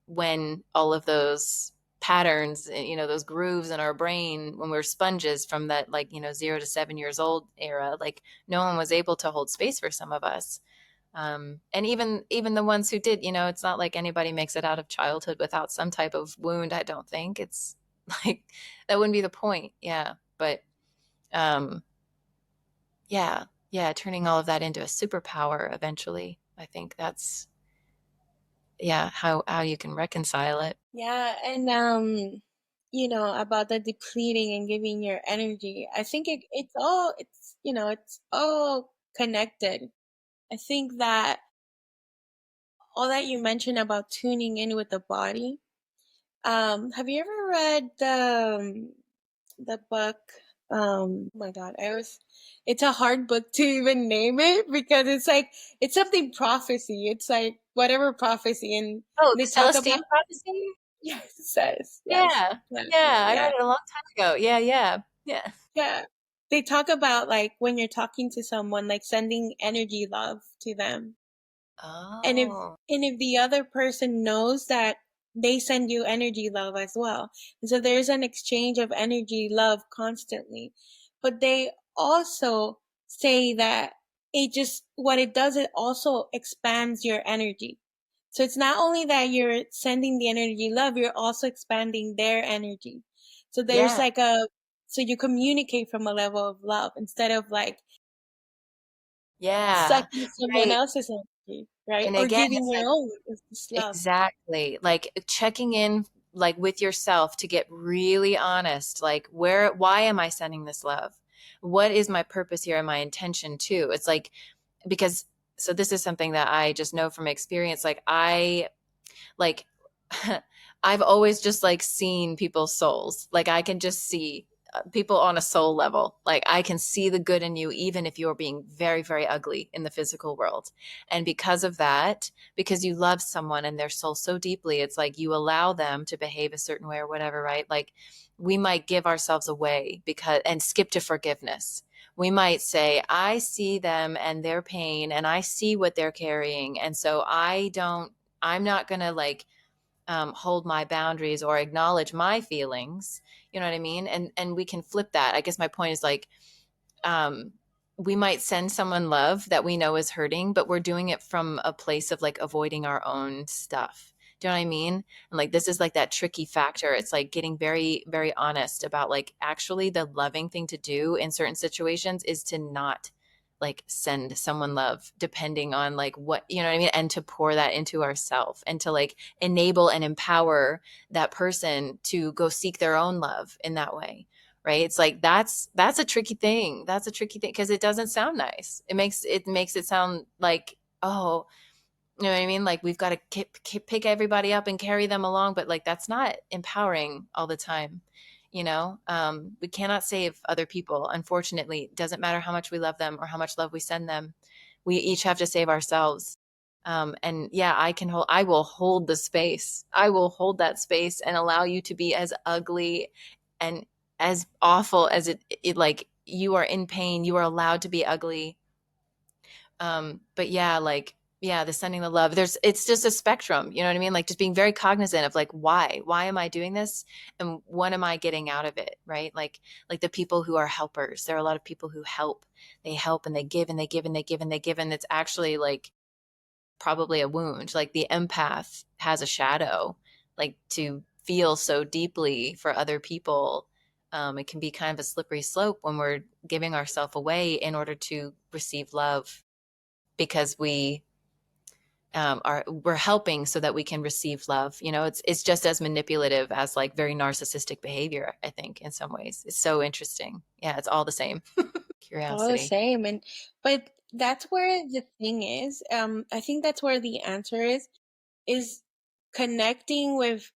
when all of those patterns, those grooves in our brain, when we're sponges from that, like, 0 to 7 years old era, like no one was able to hold space for some of us. And even the ones who did, it's not like anybody makes it out of childhood without some type of wound. I don't think it's like that wouldn't be the point. Yeah. But um, yeah, yeah, turning all of that into a superpower eventually. I think that's, yeah, how you can reconcile it. Yeah, and about the depleting and giving your energy. I think it's all connected. I think that all that you mentioned about tuning in with the body. Have you ever read the book? Oh my God, it's a hard book to even name it because it's like it's something prophecy. It's like whatever prophecy, and Oh, they the talk about Celestine prophecy? yes, it says yes, Yeah. yeah, Yeah, I yeah, read it a long time ago. Yeah, yeah. Yeah. yeah. They talk about like when you're talking to someone, like sending energy love to them. And if Oh. and if the other person knows that they send you energy love as well. And so there's an exchange of energy love constantly. But they also say that it just what it does, it also expands your energy. So it's not only that you're sending the energy love, you're also expanding their energy. So there's Yeah. like a so you communicate from a level of love instead of like Yeah. sucking someone Right. else's energy, right? And Or again, giving it's your like own. It's just love. exactly like checking in like with yourself to get really honest, like why am I sending this love? What is my purpose here and my intention too? It's like because so this is something that I just know from experience. Like I've always just like seen people's souls. Like I can just see people on a soul level. Like I can see the good in you, even if you're being very, very ugly in the physical world. And because of that, because you love someone and their soul so deeply, it's like you allow them to behave a certain way or whatever, right? Like we might give ourselves away because and skip to forgiveness. We might say, I see them and their pain and I see what they're carrying. And so I'm not going to like hold my boundaries or acknowledge my feelings. You know what I mean? And we can flip that. I guess my point is like um, we might send someone love that we know is hurting, but we're doing it from a place of like avoiding our own stuff. Do you know what I mean? And like this is like that tricky factor. It's like getting very, very honest about like actually the loving thing to do in certain situations is to not like send someone love depending on like what you know what I mean, and to pour that into ourselves and to like enable and empower that person to go seek their own love in that way, right? It's like that's a tricky thing. That's a tricky thing because it doesn't sound nice. It makes it sound like, oh, you know what I mean? Like we've got to pick everybody up and carry them along, but like that's not empowering all the time. We cannot save other people. Unfortunately, it doesn't matter how much we love them or how much love we send them. We each have to save ourselves. And yeah, I will hold the space. I will hold that space and allow you to be as ugly and as awful as it like you are in pain. You are allowed to be ugly. But yeah, like, yeah, the sending the love, it's just a spectrum, you know what I mean? Like just being very cognizant of like, why am I doing this? And what am I getting out of it? Right. Like the people who are helpers, there are a lot of people who help, they help and they give and they give and they give and they give. And it's actually like, probably a wound. Like the empath has a shadow, like to feel so deeply for other people. It can be kind of a slippery slope when we're giving ourselves away in order to receive love, because we're helping so that we can receive love. It's just as manipulative as like very narcissistic behavior, I think, in some ways. It's so interesting. Yeah, it's all the same. All the Curiosity. same. And but that's where the thing is. I think that's where the answer is connecting with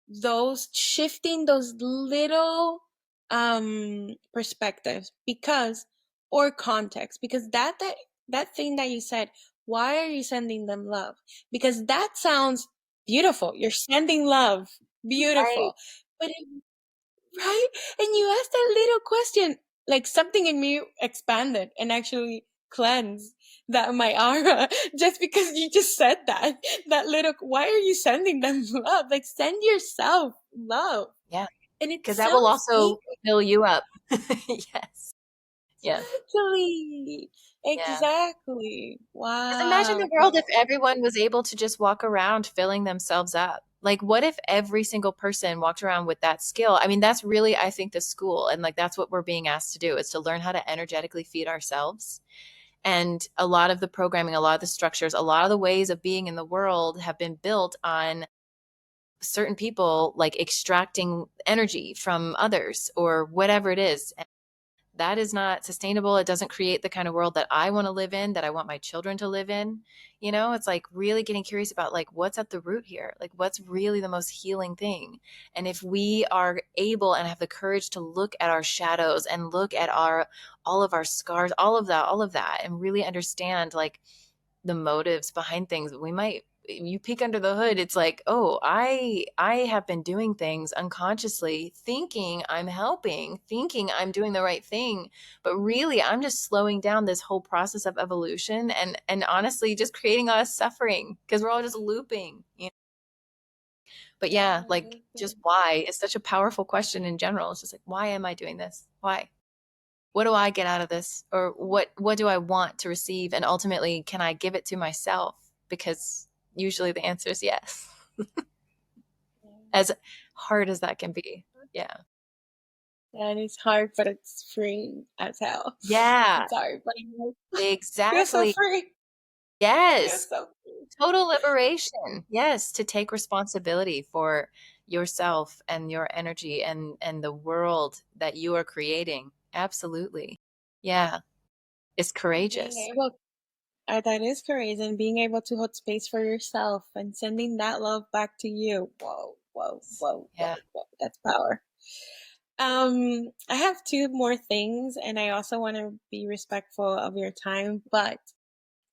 those, shifting those little perspectives, because, or context, because that thing that you said, why are you sending them love? Because that sounds beautiful. You're sending love, Right. beautiful. But right? And you asked that little question, like something in me expanded and actually cleansed that my aura just because you just said that. That little, why are you sending them love? Like send yourself love. Yeah. And it Because that will sounds also fill you up. Yes. Yeah. exactly. Yeah. Exactly. Because imagine the Wow. world if everyone was able to just walk around filling themselves up. Like, what if every single person walked around with that skill? I mean, that's really, I think, the school. And like, that's what we're being asked to do, is to learn how to energetically feed ourselves. And a lot of the programming, a lot of the structures, a lot of the ways of being in the world have been built on certain people like extracting energy from others or whatever it is. That is not sustainable. It doesn't create the kind of world that I want to live in, that I want my children to live in. It's like really getting curious about like what's at the root here, like what's really the most healing thing. And if we are able and have the courage to look at our shadows and look at our all of our scars, all of that, and really understand like the motives behind things, we might, you peek under the hood, it's like, oh, I have been doing things unconsciously, thinking I'm helping, thinking I'm doing the right thing, but really I'm just slowing down this whole process of evolution, and honestly just creating us suffering because we're all just looping. But yeah, like just why is such a powerful question in general. It's just like, why am I doing this? Why? What do I get out of this? Or what do I want to receive? And ultimately, can I give it to myself? Because usually the answer is yes, as hard as that can be. Yeah. And it's hard, but it's free as hell. Yeah, It's hard, but it feels so exactly. free. Feels Yes. so free. Total liberation. Yes, to take responsibility for yourself and your energy and the world that you are creating. Absolutely. Yeah, it's Being courageous. able that is courage, and being able to hold space for yourself and sending that love back to you. Whoa, whoa, whoa, Yeah. whoa, whoa. That's power. I have two more things, and I also want to be respectful of your time, but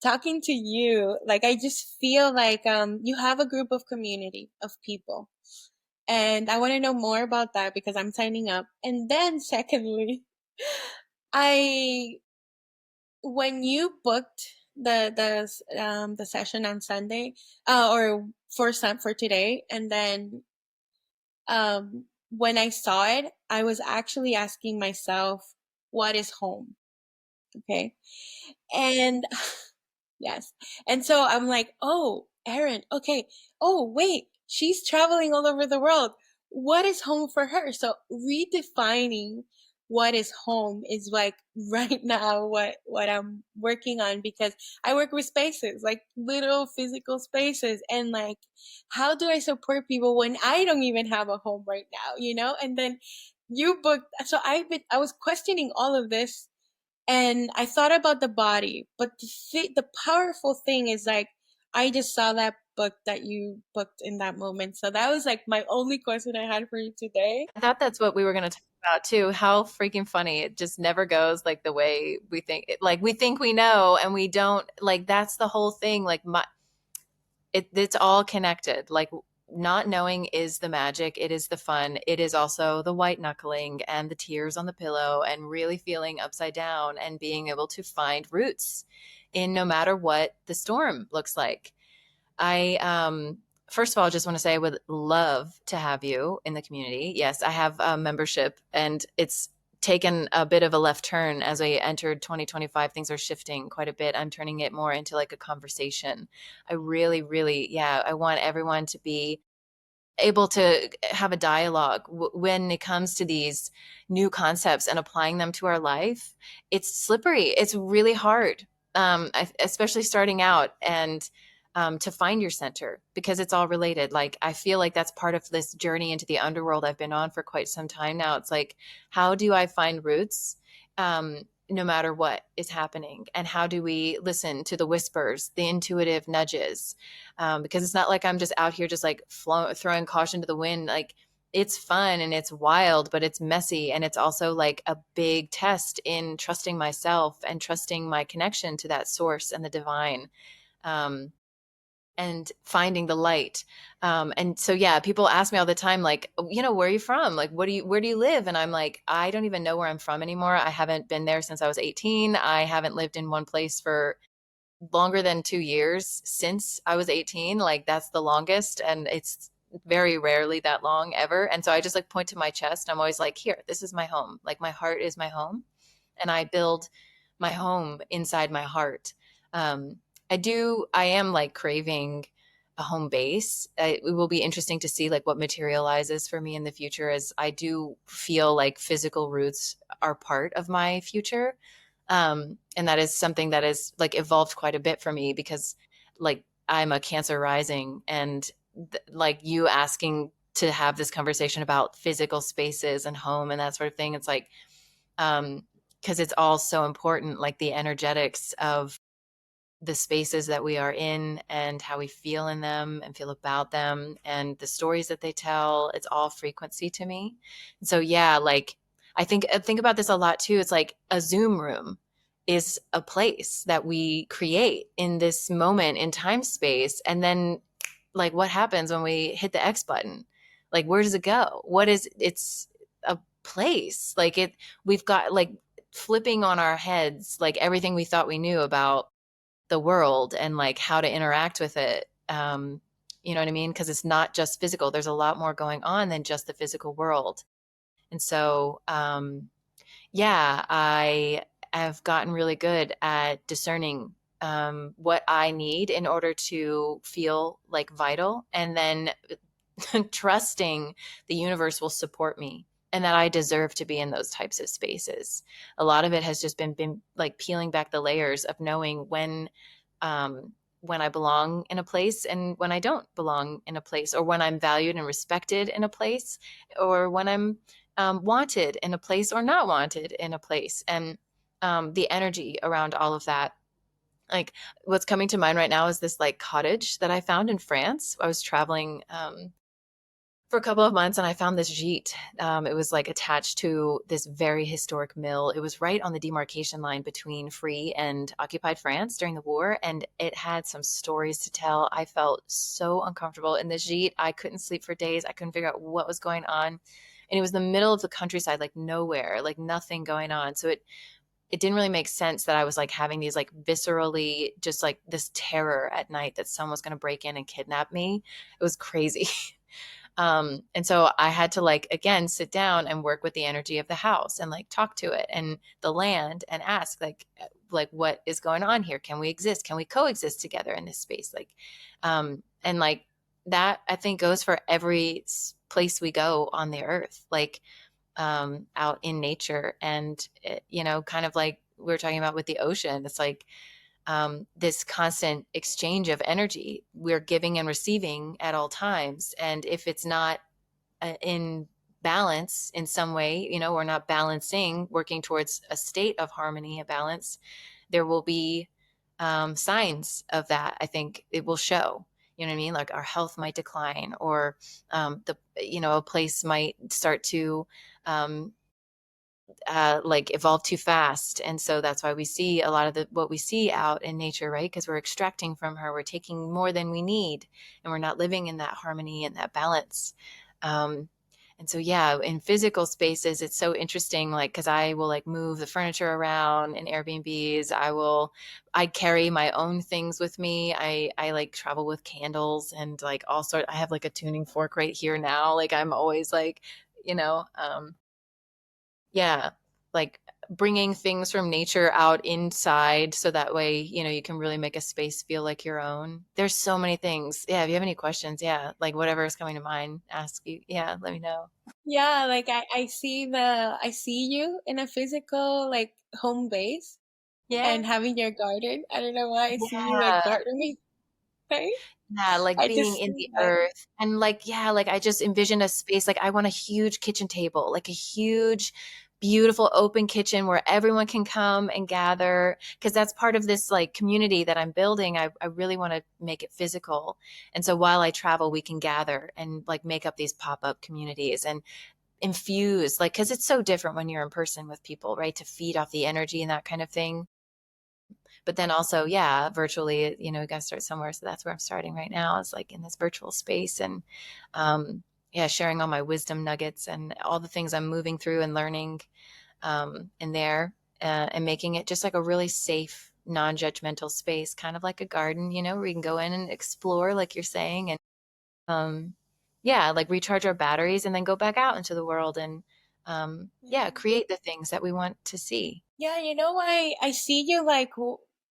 talking to you, like I just feel like you have a group of community of people. And I want to know more about that because I'm signing up. And then secondly, I when you booked the session on Sunday, or for today, and then when I saw it, I was actually asking myself, what is home? Okay. And yes. And so I'm like, oh, Erin, okay. Oh, wait, she's traveling all over the world. What is home for her? So redefining what is home is like right now what I'm working on, because I work with spaces, like little physical spaces, and like how do I support people when I don't even have a home right now? And then you booked, so I was questioning all of this, and I thought about the body, but the powerful thing is like, I just saw that book that you booked in that moment. So that was like my only question I had for you today. I thought that's what we were going to talk about too. How freaking funny. It just never goes like the way we think. Like we think we know and we don't. Like that's the whole thing. Like it's all connected. Like not knowing is the magic. It is the fun. It is also the white knuckling and the tears on the pillow and really feeling upside down and being able to find roots in no matter what the storm looks like. I first of all just want to say I would love to have you in the community. Yes, I have a membership and it's taken a bit of a left turn as I entered 2025. Things are shifting quite a bit. I'm turning it more into like a conversation. I really, really, yeah, I want everyone to be able to have a dialogue when it comes to these new concepts and applying them to our life. It's slippery. It's really hard, especially starting out, and to find your center, because it's all related. Like, I feel like that's part of this journey into the underworld I've been on for quite some time now. It's like, how do I find roots? No matter what is happening, and how do we listen to the whispers, the intuitive nudges, because it's not like I'm just out here just like throwing caution to the wind. Like, it's fun and it's wild, but it's messy, and it's also like a big test in trusting myself and trusting my connection to that source and the divine. Um, and finding the light. And so, yeah, people ask me all the time, like, where are you from? Like, where do you live? And I'm like, I don't even know where I'm from anymore. I haven't been there since I was 18. I haven't lived in one place for longer than 2 years since I was 18. Like, that's the longest. And it's very rarely that long ever. And so I just like point to my chest. I'm always like, here, this is my home. Like, my heart is my home. And I build my home inside my heart. Um, I am like craving a home base. It will be interesting to see like what materializes for me in the future, as I do feel like physical roots are part of my future. And that is something that is like evolved quite a bit for me, because like I'm a Cancer rising, and like you asking to have this conversation about physical spaces and home and that sort of thing. It's like, um, because it's all so important, like the energetics of the spaces that we are in and how we feel in them and feel about them and the stories that they tell. It's all frequency to me. And so, yeah, like I think about this a lot too. It's like a Zoom room is a place that we create in this moment in time space. And then, like, what happens when we hit the X button? Like, where does it go? It's a place. Like, we've got like flipping on our heads like everything we thought we knew about the world and like how to interact with it. You know what I mean? Because it's not just physical. There's a lot more going on than just the physical world. And so, yeah, I have gotten really good at discerning what I need in order to feel like vital, and then trusting the universe will support me and that I deserve to be in those types of spaces. A lot of it has just been like peeling back the layers of knowing when I belong in a place and when I don't belong in a place, or when I'm valued and respected in a place, or when I'm wanted in a place or not wanted in a place. And the energy around all of that. Like, what's coming to mind right now is this like cottage that I found in France. I was traveling for a couple of months, and I found this gîte. It was like attached to this very historic mill. It was right on the demarcation line between free and occupied France during the war, and it had some stories to tell. I felt so uncomfortable in this gîte. I couldn't sleep for days. I couldn't figure out what was going on. And it was the middle of the countryside, like nowhere, like nothing going on. So it didn't really make sense that I was like having these like viscerally just like this terror at night that someone was going to break in and kidnap me. It was crazy. And so I had to like, again, sit down and work with the energy of the house and like talk to it and the land and ask like what is going on here? Can we exist? Can we coexist together in this space? Like, and like that I think goes for every place we go on the earth, like, out in nature. And, kind of like we were talking about with the ocean, it's like, this constant exchange of energy. We're giving and receiving at all times. And if it's not in balance in some way, we're not balancing, working towards a state of harmony, a balance, there will be signs of that. I think it will show. You know what I mean? Like our health might decline, or a place might start to um, like evolve too fast. And so that's why we see a lot of what we see out in nature, right? Because we're extracting from her, we're taking more than we need, and we're not living in that harmony and that balance. Um, and so, yeah, in physical spaces, it's so interesting, like, because I will like move the furniture around in Airbnbs. I carry my own things with me. I like travel with candles and like all sort. I have like a tuning fork right here now. Like I'm always like, you know, um, yeah. like bringing things from nature out inside so that way, you can really make a space feel like your own. There's so many things. Yeah, if you have any questions, yeah, like whatever is coming to mind, ask you. Yeah, let me know. Yeah, like I see you in a physical like home base Yeah. and having your garden. I don't know why I see you like Yeah. gardening, right? Yeah, like I being just in see the that. earth and like, yeah, like I just envision a space, like I want a huge kitchen table, like a huge, beautiful open kitchen where everyone can come and gather. Because that's part of this like community that I'm building. I really want to make it physical. And so while I travel, we can gather and like make up these pop-up communities and infuse, like, because it's so different when you're in person with people, right? To feed off the energy and that kind of thing. But then also, yeah, virtually, you got to start somewhere. So that's where I'm starting right now, is like in this virtual space and, yeah, sharing all my wisdom nuggets and all the things I'm moving through and learning, in there, and making it just like a really safe, non-judgmental space, kind of like a garden, where you can go in and explore, like you're saying, and, um, yeah, like recharge our batteries and then go back out into the world and, yeah, Yeah. create the things that we want to see. Yeah, you know why I see you like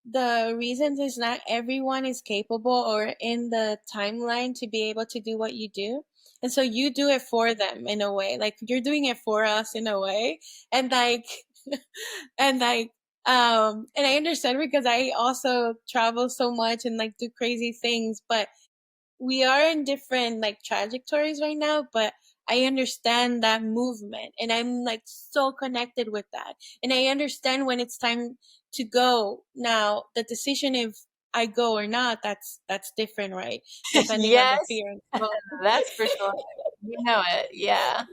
the reasons is not everyone is capable or in the timeline to be able to do what you do. And so you do it for them in a way. Like you're doing it for us in a way. And like and like and I understand because I also travel so much and like do crazy things, but we are in different like trajectories right now, but I understand that movement and I'm like so connected with that. And I understand when it's time to go. Now, the decision if I go or not, that's different, right? Depending on the Yes, fear and so that's for sure. You know it. Yeah.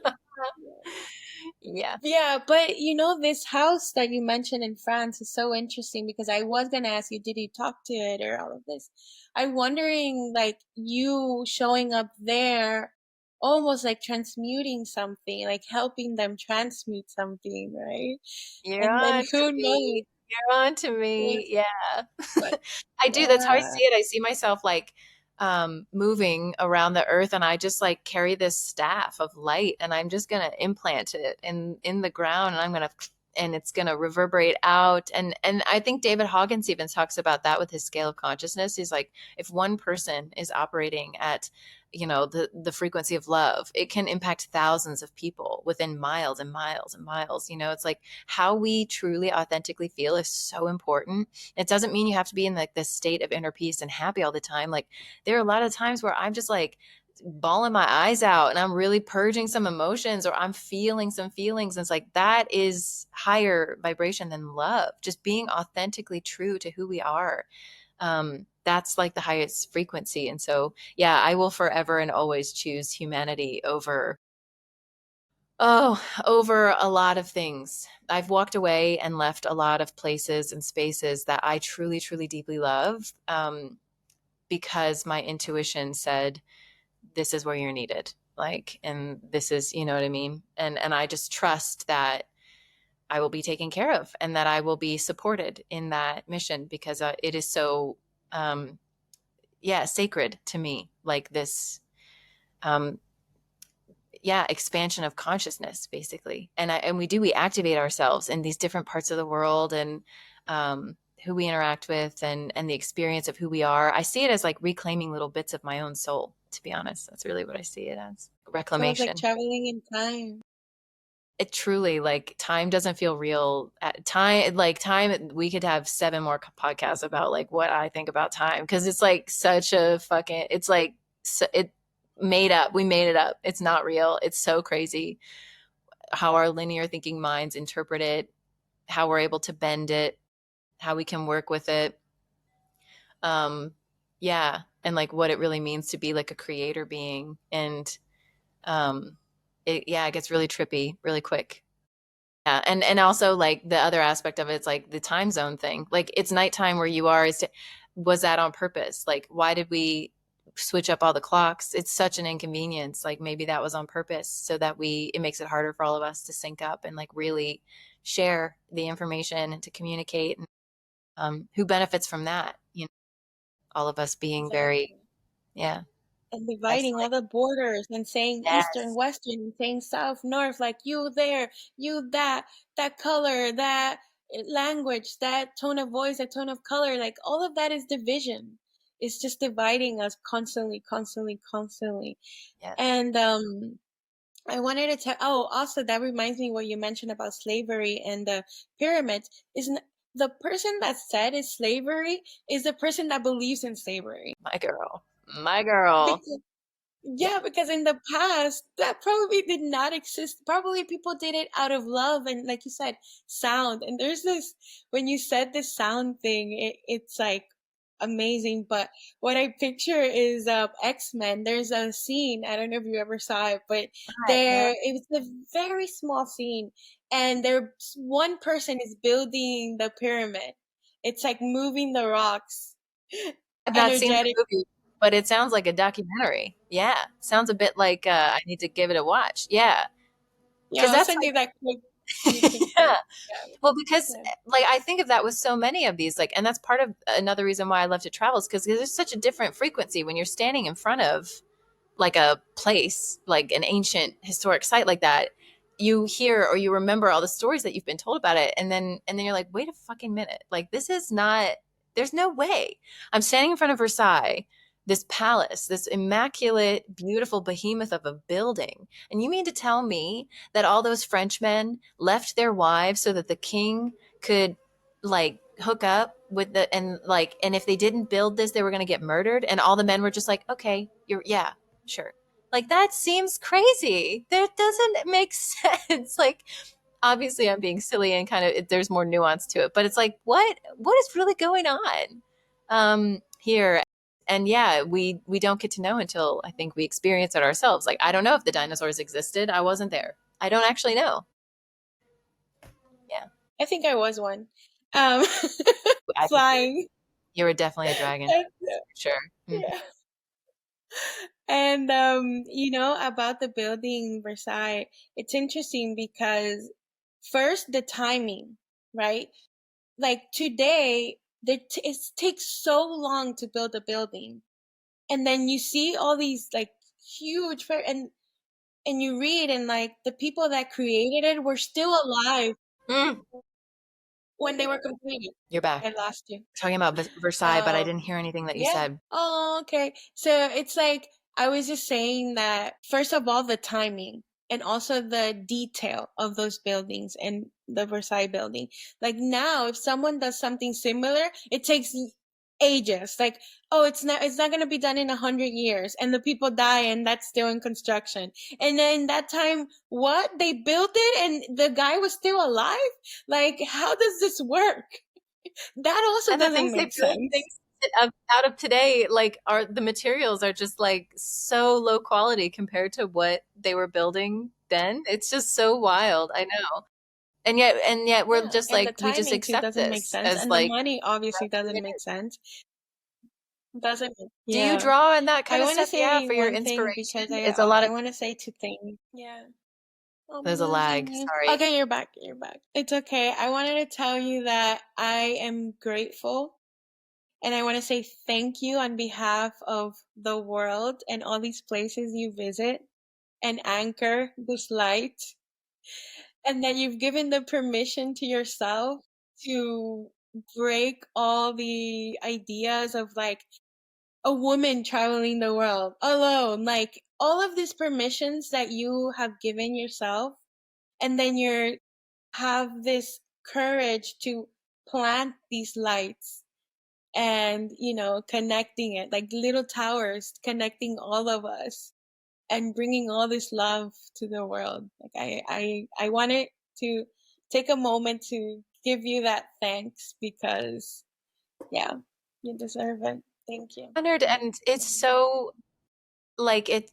Yeah. yeah, but you know, this house that you mentioned in France is so interesting because I was gonna ask you, did you talk to it or all of this? I'm wondering, like, you showing up there, almost like transmuting something, like helping them transmute something, right? You're And then on to who knows me. You're on to what, me. Yeah. what, I do. That's how I yeah. see it. I see myself like, moving around the earth, and I just like carry this staff of light, and I'm just gonna implant it in the ground, and and it's gonna reverberate out. And I think David Hawkins even talks about that with his scale of consciousness. He's like, if one person is operating at, the frequency of love, it can impact thousands of people within miles and miles and miles. It's like how we truly authentically feel is so important. It doesn't mean you have to be in like this state of inner peace and happy all the time. Like there are a lot of times where I'm just like bawling my eyes out and I'm really purging some emotions or I'm feeling some feelings. And it's like that is higher vibration than love. Just being authentically true to who we are. That's like the highest frequency. And so, yeah, I will forever and always choose humanity over a lot of things. I've walked away and left a lot of places and spaces that I truly, truly deeply love, because my intuition said, this is where you're needed. Like, and this is, you know what I mean? And I just trust that I will be taken care of and that I will be supported in that mission because, it is so, um, yeah, sacred to me. Like this, um, yeah, expansion of consciousness basically. And we activate ourselves in these different parts of the world and, who we interact with and the experience of who we are. I see it as like reclaiming little bits of my own soul, to be honest. That's really what I see it as. So it's like Reclamation. traveling in time. It truly, like, time doesn't feel real at time. Like time, we could have seven more podcasts about like what I think about time, because it's like such a fucking, it's like, it made up. We made it up. It's not real. It's so crazy how our linear thinking minds interpret it, how we're able to bend it, how we can work with it. Um, yeah, and like what it really means to be like a creator being. And, yeah, it gets really trippy really quick. Yeah, and also like the other aspect of it's like the time zone thing. Like it's nighttime where you are. Was that on purpose? Like why did we switch up all the clocks? It's such an inconvenience. Like maybe that was on purpose so that it makes it harder for all of us to sync up and like really share the information and to communicate. And, who benefits from that? All of us being very, Exactly. yeah. and That's dividing all like, the borders and saying eastern, yes, western, and saying south, north, like you there, you that color, that language, that tone of voice, that tone of color, like all of that is division. It's just dividing us constantly, constantly, constantly. yes. And I wanted to tell, oh, also that reminds me what you mentioned about slavery and the pyramids. Isn't the person that said is slavery is the person that believes in slavery. My girl. My girl. Because, Yeah. yeah, because in the past, that probably did not exist. Probably people did it out of love and, like you said, sound. And there's this, when you said this sound thing, it's like amazing. But what I picture is X-Men. There's a scene, I don't know if you ever saw it, but Right. Yeah. it was a very small scene. And there's one person is building the pyramid. It's like moving the rocks I've not seen the energetic. movie, but it sounds like a documentary. Yeah. Sounds a bit like I need to give it a watch. Yeah. Yeah, Because I'll that's send you that quick like, YouTube yeah. clip. Yeah. Well, because Yeah. like I think of that with so many of these, like, and that's part of another reason why I love to travel is because there's such a different frequency when you're standing in front of like a place, like an ancient historic site like that. You hear or you remember all the stories that you've been told about it, and then you're like, wait a fucking minute, like this is not. There's no way. I'm standing in front of Versailles, this palace, this immaculate, beautiful behemoth of a building, and you mean to tell me that all those Frenchmen left their wives so that the king could like hook up with the and if they didn't build this they were going to get murdered and all the men were just like okay you're yeah sure like that seems crazy that doesn't make sense like obviously I'm being silly and kind of there's more nuance to it but it's like what is really going on here and yeah we don't get to know until I think we experience it ourselves like I don't know if the dinosaurs existed I wasn't there I don't actually know yeah I think I was one. Um, I think flying. you were definitely a dragon And, for sure. Mhm. yeah. And about the building Versailles, it's interesting because first the timing, right? Like today, it takes so long to build a building, and then you see all these like huge, and you read and like the people that created it were still alive Mm, when they were completed. you're back. I lost you. Talking about Versailles, but I Um, didn't hear anything that you yeah. said. Oh, okay. So it's like I was just saying that first of all, the timing and also the detail of those buildings and the Versailles building. Like now, if someone does something similar, it takes ages. Like, oh, it's not going to be done in 100 years, and the people die, and that's still in construction. And then that time, what they built it, and the guy was still alive. Like, how does this work? That also And the doesn't things they make build, sense. things out of today, like are the materials are just like so low quality compared to what they were building then. It's just so wild. I know. And yet we're Yeah, just and the like we just timing too accept doesn't make this sense, as and the like money obviously that's what doesn't it make is. sense. Doesn't Do you yeah. draw in that I kind of want to stuff? Yeah, say for your one thing because inspiration. It's a lot I of want to say two things. Yeah. I'm there's a losing lag. you. Sorry. Okay, you're back. You're back. It's okay. I wanted to tell you that I am grateful and I want to say thank you on behalf of the world and all these places you visit and anchor this light, and that you've given the permission to yourself to break all the ideas of like a woman traveling the world alone, like all of these permissions that you have given yourself, and then you have this courage to plant these lights and connecting it like little towers connecting all of us and bringing all this love to the world. Like I wanted to take a moment to give you that thanks because yeah, you deserve it. Thank you. Honored and it's so like it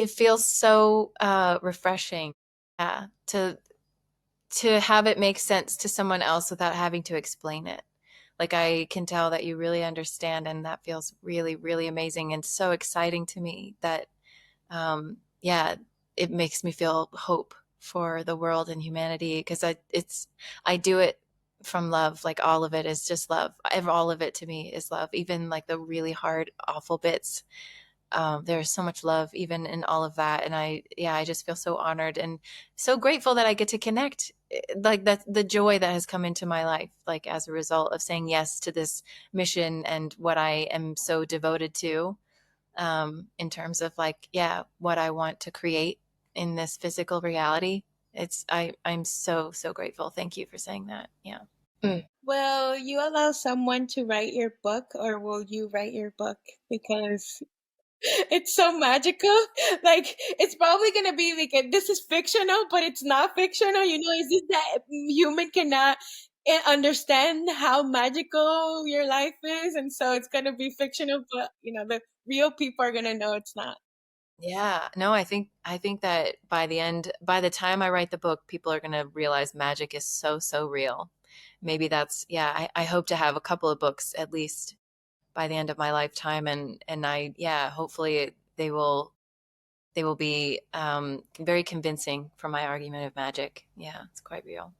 feels so refreshing yeah to have it make sense to someone else without having to explain it like I can tell that you really understand and that feels really really amazing and so exciting to me that yeah it makes me feel hope for the world and humanity because I do it from love. Like all of it is just love. All of it to me is love. Even like the really hard, awful bits. There's so much love even in all of that. And I just feel so honored and so grateful that I get to connect, like that, the joy that has come into my life, like as a result of saying yes to this mission and what I am so devoted to, in terms of like, yeah, what I want to create in this physical reality. I'm so, so grateful. Thank you for saying that. Yeah. Mm. Will you allow someone to write your book, or will you write your book? Because it's so magical. Like, it's probably gonna be like this is fictional, but it's not fictional. It's just that human cannot understand how magical your life is, and so it's gonna be fictional. But the real people are gonna know it's not. Yeah, no, I think that by the time I write the book, people are going to realize magic is so, so real. Maybe that's, yeah, I hope to have a couple of books at least by the end of my lifetime. And yeah, hopefully they will be very convincing for my argument of magic. Yeah, it's quite real.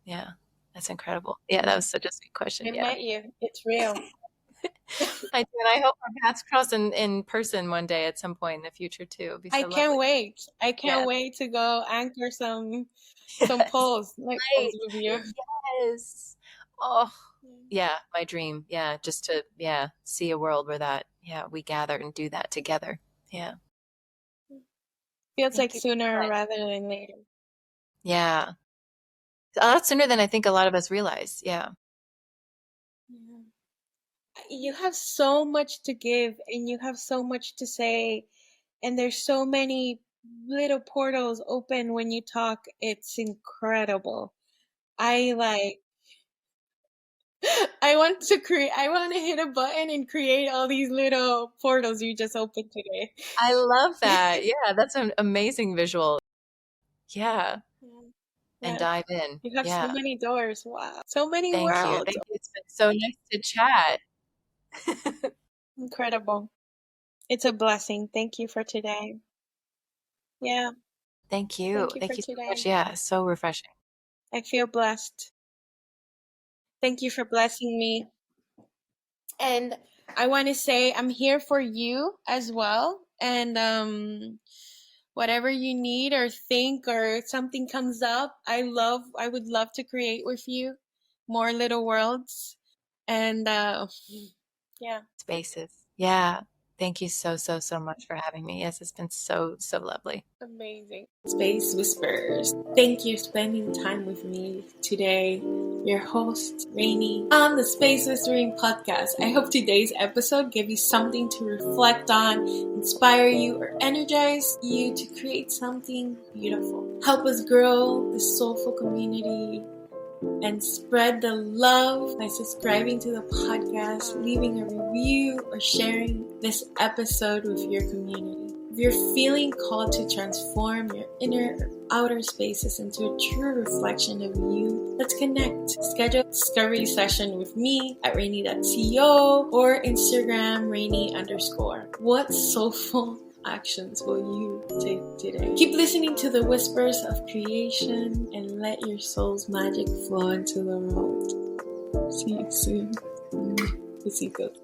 Yeah, that's incredible. Yeah, that was such a sweet question. I Yeah. met you. It's real. I do, and I hope our paths cross in person one day at some point in the future too. It'd be I so can't lovely. wait. I can't Yeah. wait to go anchor some Yes. poles, like Right. poles with you. Yes. Oh, Mm. yeah, my dream. Yeah, just to, yeah, see a world where yeah, we gather and do that together. Yeah. Feels like Thank you. sooner rather than later. Yeah. A lot sooner than I think a lot of us realize. Yeah. Yeah. You have so much to give, and you have so much to say, and there's so many little portals open when you talk. It's incredible. I like I want to hit a button and create all these little portals you just opened today. I love that. Yeah, that's an amazing visual. Yeah. And Yeah. dive in. You have so Yeah. many doors. Wow. So many Thank you. worlds. Thank you. It's been so nice to chat. Incredible. It's a blessing. Thank you for today. Yeah. Thank you. Thank you for Thank you so much. today. Yeah, so refreshing. I feel blessed. Thank you for blessing me. And I want to say I'm here for you as well. And whatever you need or think or something comes up, I would love to create with you more little worlds. And yeah. Spaces. Yeah. Thank you so, so, so much for having me. Yes, it's been so, so lovely. Amazing. Space Whispers. Thank you for spending time with me today. Your host, RHAYNI, on the Space Whispering podcast. I hope today's episode gave you something to reflect on, inspire you, or energize you to create something beautiful. Help us grow this soulful community and spread the love by subscribing to the podcast, leaving a review, or sharing this episode with your community. If you're feeling called to transform your inner or outer spaces into a true reflection of you, let's connect. Schedule a discovery session with me at RHAYNI.co or Instagram RHAYNI_. What soulful actions will you take today? Keep listening to the whispers of creation and let your soul's magic flow into the world. See you soon. Besitos.